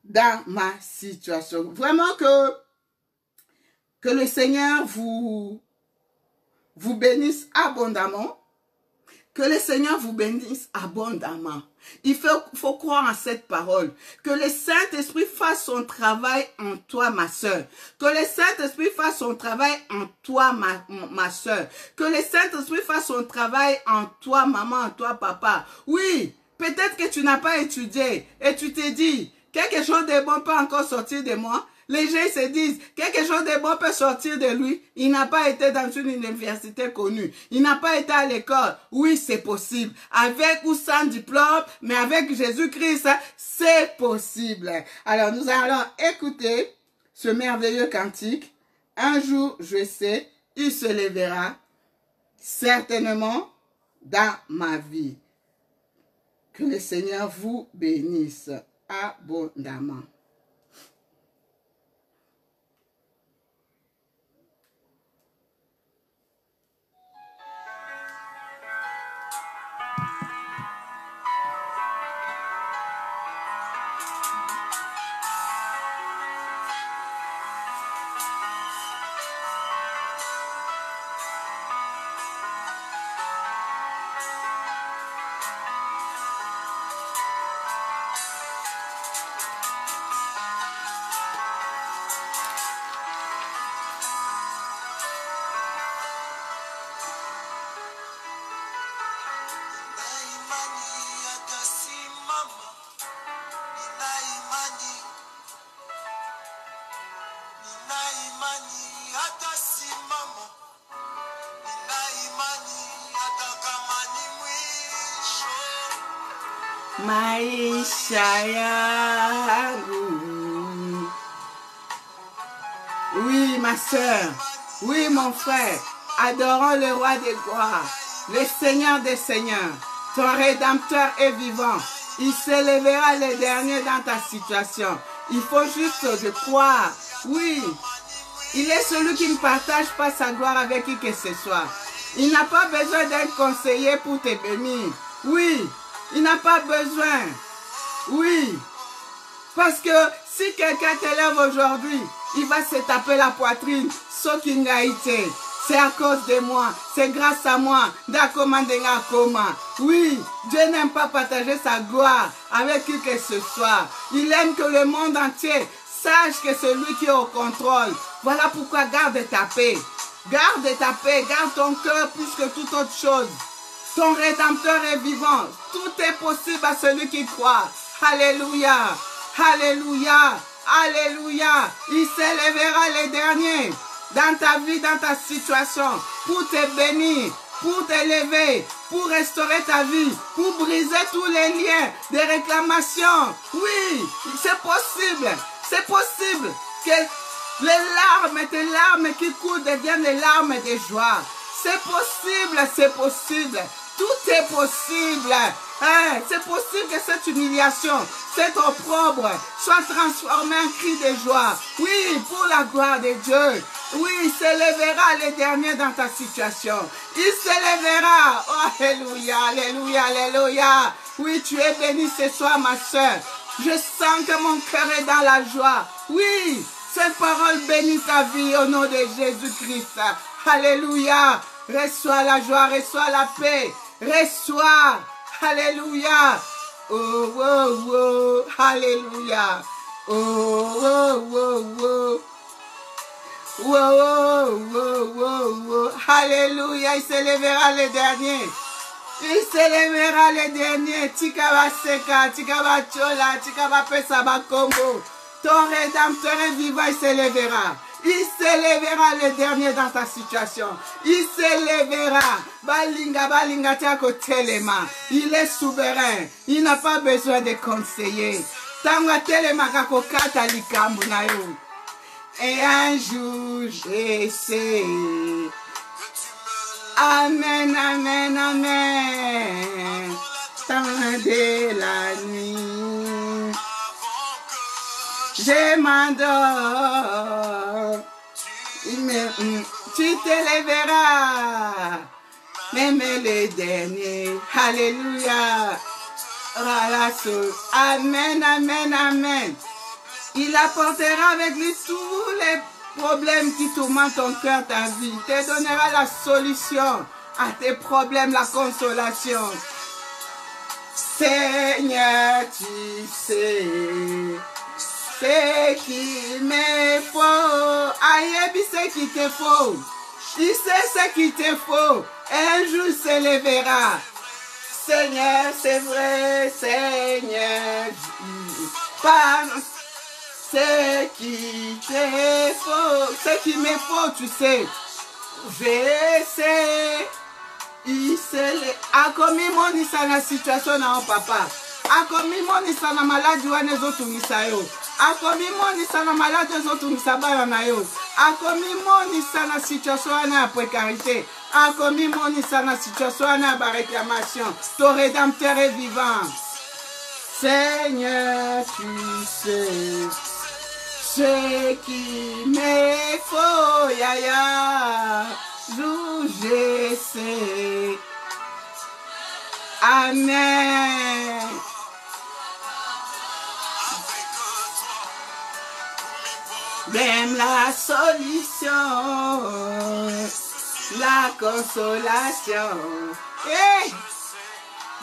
dans ma situation. Vraiment que le Seigneur vous bénisse abondamment. Que le Seigneur vous bénisse abondamment. Il faut croire en cette parole. Que le Saint-Esprit fasse son travail en toi, ma soeur. Que le Saint-Esprit fasse son travail en toi, ma soeur. Que le Saint-Esprit fasse son travail en toi, maman, en toi, papa. Oui, peut-être que tu n'as pas étudié et tu t'es dit, quelque chose de bon peut encore sortir de moi. Les gens se disent, quelque chose de bon peut sortir de lui. Il n'a pas été dans une université connue. Il n'a pas été à l'école. Oui, c'est possible. Avec ou sans diplôme, mais avec Jésus-Christ, c'est possible. Alors, nous allons écouter ce merveilleux cantique. Un jour, je sais, il se lèvera certainement dans ma vie. Que le Seigneur vous bénisse abondamment. Maisha yangu. Oui, ma soeur. Oui, mon frère. Adorons le roi des gloires, le Seigneur des seigneurs. Ton rédempteur est vivant. Il se lèvera le dernier dans ta situation. Il faut juste le croire. Oui. Il est celui qui ne partage pas sa gloire avec qui que ce soit. Il n'a pas besoin d'un conseiller pour te bénir. Oui, il n'a pas besoin. Oui, parce que si quelqu'un t'élève aujourd'hui, il va se taper la poitrine. Ce qui n'a été, c'est à cause de moi, c'est grâce à moi. Oui, Dieu n'aime pas partager sa gloire avec qui que ce soit. Il aime que le monde entier sache que c'est lui qui est au contrôle. Voilà pourquoi garde ta paix. Garde ta paix, garde ton cœur plus que toute autre chose. Ton Rédempteur est vivant. Tout est possible à celui qui croit. Alléluia. Alléluia. Alléluia. Il s'élèvera les derniers dans ta vie, dans ta situation, pour te bénir, pour t'élever, pour restaurer ta vie, pour briser tous les liens de réclamation. Oui, c'est possible. C'est possible que tes larmes qui coulent deviennent des larmes de joie. C'est possible, c'est possible. Tout est possible. Hein? C'est possible que cette humiliation, cet opprobre soit transformé en cri de joie. Oui, pour la gloire de Dieu. Oui, il s'élèvera les derniers dans ta situation. Il s'élèvera. Oh, alléluia, alléluia, alléluia. Oui, tu es béni ce soir, ma soeur. Je sens que mon cœur est dans la joie. Oui, cette parole bénit ta vie au nom de Jésus-Christ. Alléluia. Reçois la joie, reçois la paix. Reçois. Alléluia. Oh, oh, oh. Alléluia. Oh, oh, oh, oh. Oh, oh, oh, oh, oh. Alléluia. Il s'élèvera les derniers. Il s'élèvera les derniers. Tikaba seka, tikaba chola, tikaba pesaba kombo. Ton Rédempteur est vivant, il s'élèvera. Il s'élèvera les derniers dans ta situation. Il s'élèvera. Balinga, balinga, tiako telema. Il est souverain. Il n'a pas besoin de conseillers. Tanga telema kako kata likambu na yo. Et un jour, je sais. Amen, amen, amen. Temps de la nuit. Je m'endors. Tu t'élèveras. Même les derniers. Alléluia. Amen, amen, amen. Il apportera avec lui tous les problèmes qui tourmentent ton cœur, ta vie. Il te donnera la solution à tes problèmes, la consolation. Seigneur, tu sais ce qu'il me faut. Aïe, ce qu'il te faut. Il sait ce qu'il te faut. Un jour se lèvera. Seigneur, c'est vrai, Seigneur. Pas ce qui te faut, ce qui me faut, tu sais. Je sais. Il sait. Akomi moni sana situation na o papa. Akomi moni sana maladi wane zotungisa yo. Akomi moni sana maladi zotungisa bana na yo. Akomi moni sana situation wana ya précarité. Akomi moni sana situation wana ya ba réclamation. Ton Rédempteur est vivant. Seigneur, tu sais ce qui me faut, yaya, je sais. Amen. Même la solution, la consolation. Hey!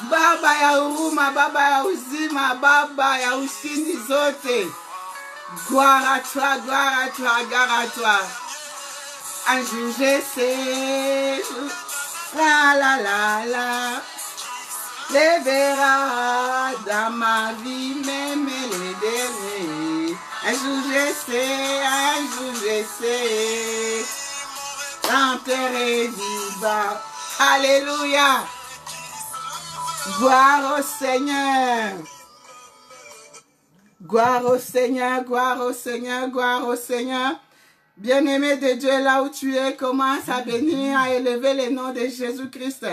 Baba ya huruma, baba ya uzima, baba ya ushindi zote. Gloire à toi, gloire à toi, gloire à toi. Un jour je sais, la la la la, les verras dans ma vie, même les derniers. Un jour je sais, l'enterré vivant. Alléluia. Gloire au Seigneur. Gloire au Seigneur, gloire au Seigneur, gloire au Seigneur. Bien-aimé de Dieu, là où tu es, commence à bénir, à élever le nom de Jésus-Christ.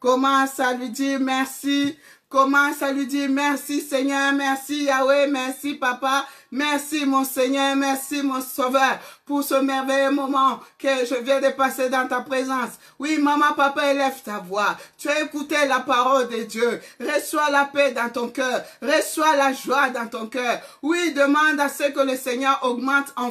Commence à lui dire merci. Commence à lui dire merci Seigneur, merci Yahweh, merci Papa, Merci mon Seigneur, merci mon Sauveur pour ce merveilleux moment que je viens de passer dans ta présence. Oui, maman, papa, élève ta voix. Tu as écouté la parole de Dieu. Reçois la paix dans ton cœur. Reçois la joie dans ton cœur. Oui, demande à ce que le Seigneur augmente en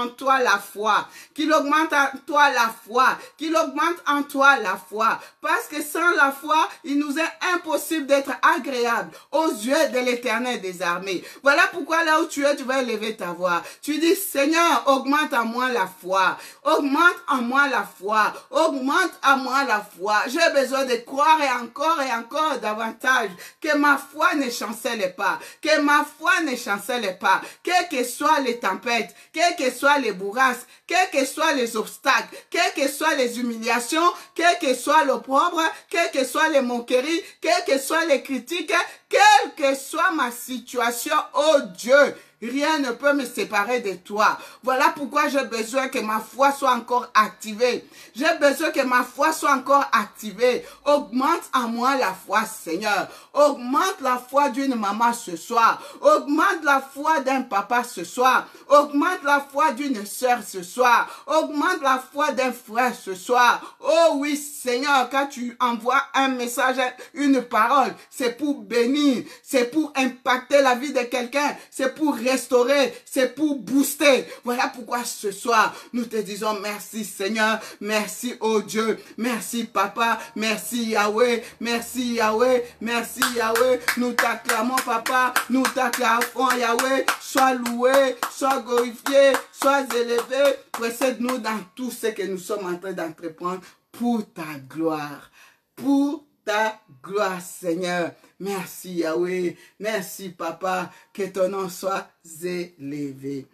toi la foi. Qu'il augmente en toi la foi. Qu'il augmente en toi la foi. Parce que sans la foi, il nous est impossible d'être agréable aux yeux de l'Éternel des armées. Voilà pourquoi là où tu es, tu vas élever ta voix. Tu dis, Seigneur, augmente en moi la foi. Augmente en moi la foi. Augmente en moi la foi. J'ai besoin de croire et encore davantage. Que ma foi ne chancelle pas. Que ma foi ne chancelle pas. Quelles que soient les tempêtes, quelles que soient les bourrasques, quels que soient les obstacles, quelles que soient les humiliations, quel que soit l'opprobre, quelles que soient les moqueries, quelles que soient les critiques, quelle que soit ma situation, oh Dieu, rien ne peut me séparer de toi. Voilà pourquoi j'ai besoin que ma foi soit encore activée. J'ai besoin que ma foi soit encore activée. Augmente en moi la foi, Seigneur. Augmente la foi d'une maman ce soir. Augmente la foi d'un papa ce soir. Augmente la foi d'une sœur ce soir. Augmente la foi d'un frère ce soir. Oh oui, Seigneur, quand tu envoies un message, une parole, c'est pour bénir, c'est pour impacter la vie de quelqu'un, c'est pour restaurer, c'est pour booster. Voilà pourquoi ce soir, nous te disons merci Seigneur, merci oh Dieu, merci Papa, merci Yahweh, merci Yahweh, merci Yahweh. Nous t'acclamons Papa, nous t'acclamons Yahweh, sois loué, sois glorifié, sois élevé. Précède-nous dans tout ce que nous sommes en train d'entreprendre pour ta gloire, pour ta gloire, Seigneur. Merci, Yahweh. Merci, Papa. Que ton nom soit élevé.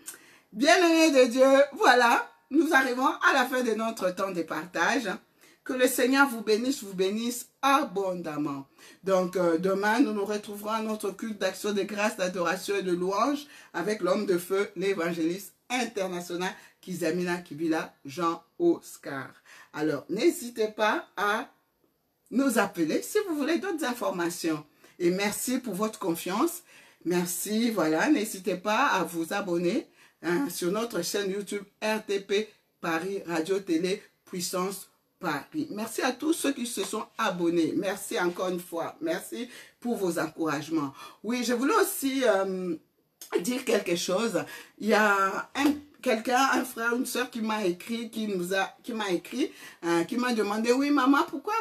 Bien-aimés de Dieu, voilà, nous arrivons à la fin de notre temps de partage. Que le Seigneur vous bénisse abondamment. Donc, demain, nous nous retrouverons à notre culte d'action de grâce, d'adoration et de louange avec l'homme de feu, l'évangéliste international, Kizamina Kibila Jean-Oscar. Alors, n'hésitez pas à nous appeler si vous voulez d'autres informations. Et merci pour votre confiance. Merci, voilà, n'hésitez pas à vous abonner sur notre chaîne YouTube RTP Paris Radio Télé Puissance Paris. Merci à tous ceux qui se sont abonnés. Merci encore une fois. Merci pour vos encouragements. Oui, je voulais aussi dire quelque chose. Il y a un frère, une soeur qui m'a écrit, qui m'a demandé, oui maman, pourquoi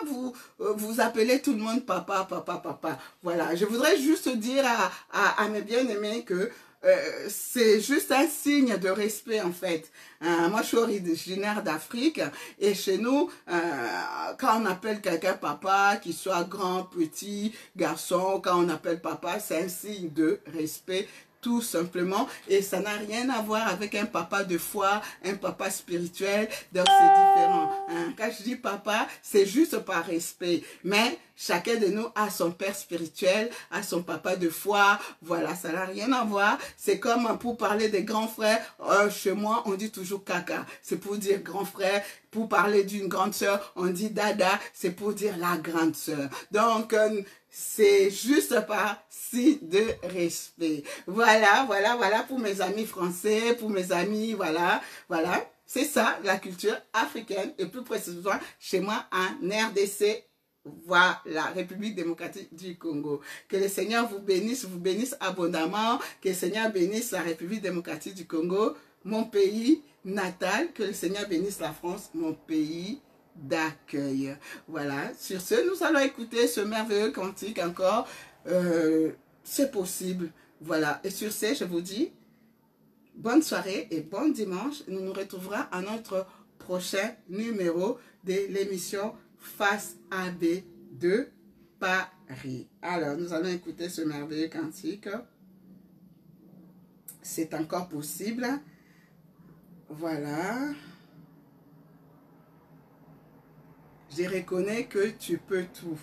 vous appelez tout le monde papa, papa, papa. Voilà, je voudrais juste dire à mes bien-aimés que c'est juste un signe de respect en fait. Moi je suis originaire d'Afrique et chez nous, quand on appelle quelqu'un papa, qu'il soit grand, petit, garçon, quand on appelle papa, c'est un signe de respect. Tout simplement, et ça n'a rien à voir avec un papa de foi, un papa spirituel, donc c'est différent. Quand je dis papa, c'est juste par respect, mais chacun de nous a son père spirituel, a son papa de foi, voilà, ça n'a rien à voir. C'est comme pour parler des grands frères, chez moi on dit toujours kaka, c'est pour dire grand frère. Pour parler d'une grande sœur, on dit dada, c'est pour dire la grande sœur. Donc, c'est juste par signe de respect. Voilà pour mes amis français, pour mes amis, voilà. C'est ça, la culture africaine, et plus précisément chez moi en RDC. Voilà, République démocratique du Congo. Que le Seigneur vous bénisse abondamment. Que le Seigneur bénisse la République démocratique du Congo, mon pays natal. Que le Seigneur bénisse la France, mon pays d'accueil. Voilà, sur ce, nous allons écouter ce merveilleux cantique encore. C'est possible. Voilà, et sur ce, je vous dis bonne soirée et bon dimanche. Nous nous retrouverons à notre prochain numéro de l'émission Face AB de Paris. Alors, nous allons écouter ce merveilleux cantique. C'est encore possible. Voilà. Je reconnais que tu peux tout.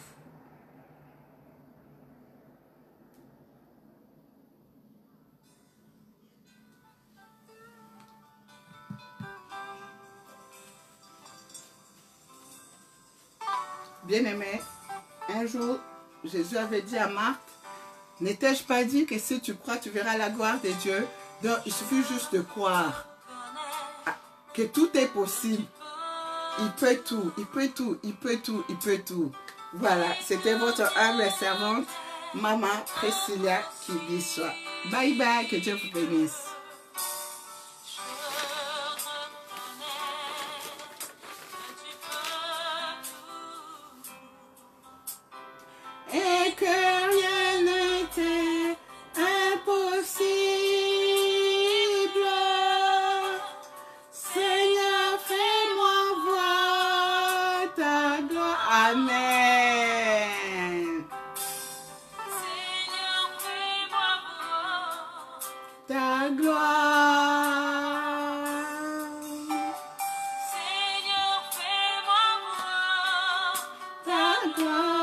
Bien-aimé, un jour, Jésus avait dit à Marthe, n'ai-je pas dit que si tu crois, tu verras la gloire de Dieu? Donc, il suffit juste de croire que tout est possible. Il peut tout, il peut tout, il peut tout, il peut tout. Voilà, c'était votre humble servante, Maman Priscilla qui dit ça. Bye bye, que Dieu vous bénisse. Et que rien n'était impossible. Seigneur, fais-moi voir ta gloire. Amen. Seigneur, fais-moi voir Ta gloire. Seigneur, fais-moi voir Ta gloire.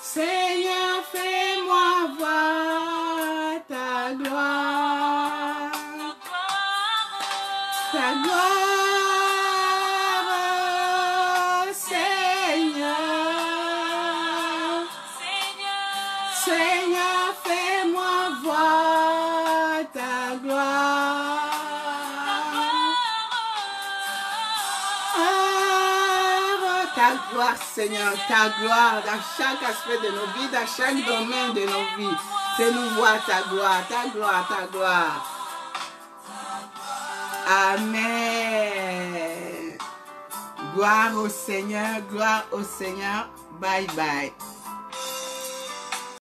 Seigneur, fais-moi voir ta gloire. Ta gloire, Seigneur. Seigneur, fais-moi voir ta gloire. Ta gloire, Seigneur, ta gloire dans chaque aspect de nos vies, dans chaque domaine de nos vies. Fais-nous voir ta gloire, ta gloire, ta gloire. Amen. Gloire au Seigneur, gloire au Seigneur. Bye bye.